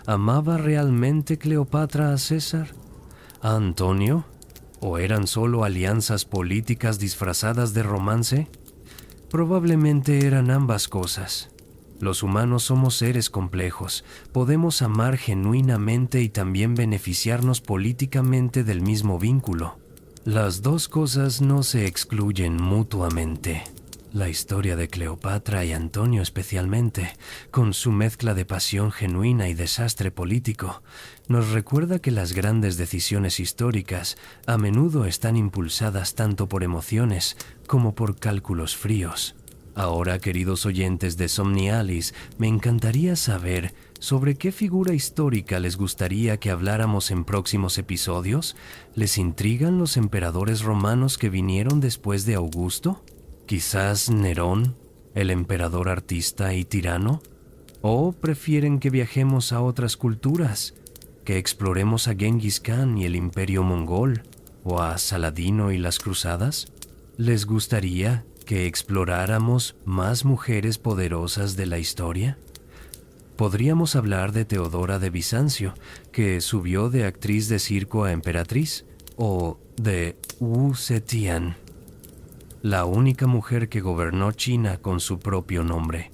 ¿Amaba realmente Cleopatra a César? ¿A Antonio? ¿O eran solo alianzas políticas disfrazadas de romance? Probablemente eran ambas cosas. Los humanos somos seres complejos. Podemos amar genuinamente y también beneficiarnos políticamente del mismo vínculo. Las dos cosas no se excluyen mutuamente. La historia de Cleopatra y Antonio especialmente, con su mezcla de pasión genuina y desastre político, nos recuerda que las grandes decisiones históricas a menudo están impulsadas tanto por emociones como por cálculos fríos. Ahora, queridos oyentes de Somnialis, me encantaría saber sobre qué figura histórica les gustaría que habláramos en próximos episodios. ¿Les intrigan los emperadores romanos que vinieron después de Augusto? ¿Quizás Nerón, el emperador artista y tirano? ¿O prefieren que viajemos a otras culturas? ¿Que exploremos a Genghis Khan y el imperio mongol? ¿O a Saladino y las cruzadas? ¿Les gustaría que exploráramos más mujeres poderosas de la historia? Podríamos hablar de Teodora de Bizancio, que subió de actriz de circo a emperatriz, o de Wu Zetian, la única mujer que gobernó China con su propio nombre,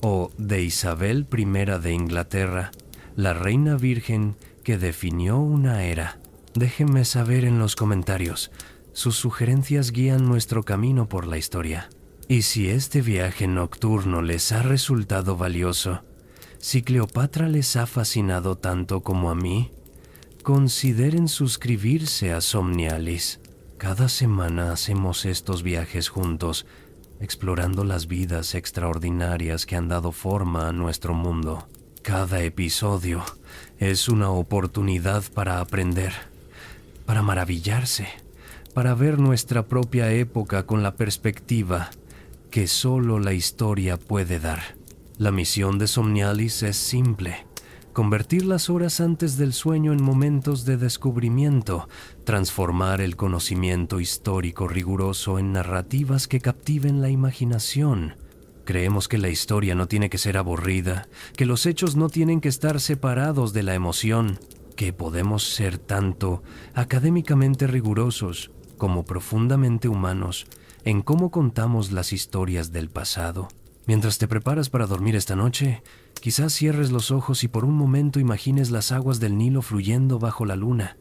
o de Isabel I de Inglaterra, la reina virgen que definió una era. Déjenme saber en los comentarios. Sus sugerencias guían nuestro camino por la historia. Y si este viaje nocturno les ha resultado valioso, si Cleopatra les ha fascinado tanto como a mí, consideren suscribirse a Somnialis. Cada semana hacemos estos viajes juntos, explorando las vidas extraordinarias que han dado forma a nuestro mundo. Cada episodio es una oportunidad para aprender, para maravillarse, para ver nuestra propia época con la perspectiva que solo la historia puede dar. La misión de Somnialis es simple: convertir las horas antes del sueño en momentos de descubrimiento, transformar el conocimiento histórico riguroso en narrativas que captiven la imaginación. Creemos que la historia no tiene que ser aburrida, que los hechos no tienen que estar separados de la emoción, que podemos ser tanto académicamente rigurosos como profundamente humanos en cómo contamos las historias del pasado. Mientras te preparas para dormir esta noche, quizás cierres los ojos y por un momento imagines las aguas del Nilo fluyendo bajo la luna.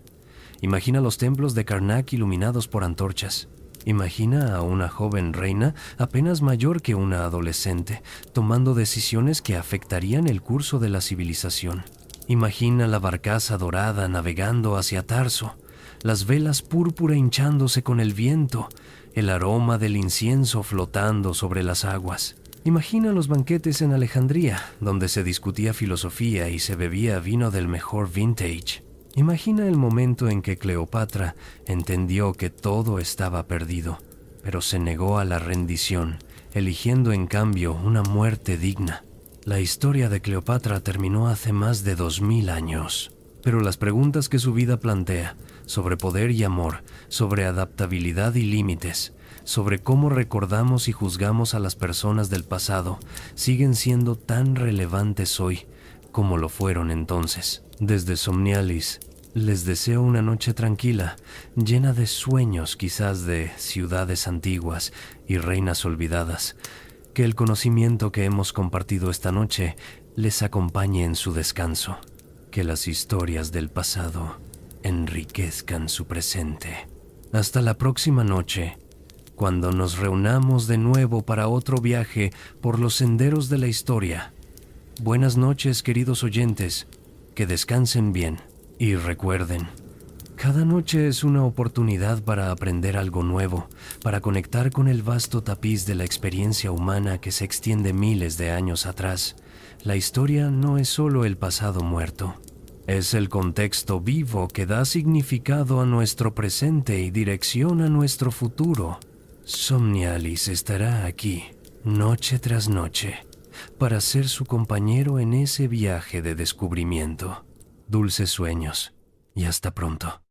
Imagina los templos de Karnak iluminados por antorchas. Imagina a una joven reina apenas mayor que una adolescente, tomando decisiones que afectarían el curso de la civilización. Imagina la barcaza dorada navegando hacia Tarso, las velas púrpura hinchándose con el viento, el aroma del incienso flotando sobre las aguas. Imagina los banquetes en Alejandría, donde se discutía filosofía y se bebía vino del mejor vintage. Imagina el momento en que Cleopatra entendió que todo estaba perdido, pero se negó a la rendición, eligiendo en cambio una muerte digna. La historia de Cleopatra terminó hace más de 2000 años, pero las preguntas que su vida plantea, sobre poder y amor, sobre adaptabilidad y límites, sobre cómo recordamos y juzgamos a las personas del pasado, siguen siendo tan relevantes hoy como lo fueron entonces. Desde Somnialis, les deseo una noche tranquila, llena de sueños quizás de ciudades antiguas y reinas olvidadas. Que el conocimiento que hemos compartido esta noche les acompañe en su descanso. Que las historias del pasado enriquezcan su presente. Hasta la próxima noche, cuando nos reunamos de nuevo para otro viaje por los senderos de la historia. Buenas noches, queridos oyentes, que descansen bien y recuerden, cada noche es una oportunidad para aprender algo nuevo, para conectar con el vasto tapiz de la experiencia humana que se extiende miles de años atrás. La historia no es solo el pasado muerto, es el contexto vivo que da significado a nuestro presente y dirección a nuestro futuro. Somnialis estará aquí, noche tras noche, para ser su compañero en ese viaje de descubrimiento. Dulces sueños y hasta pronto.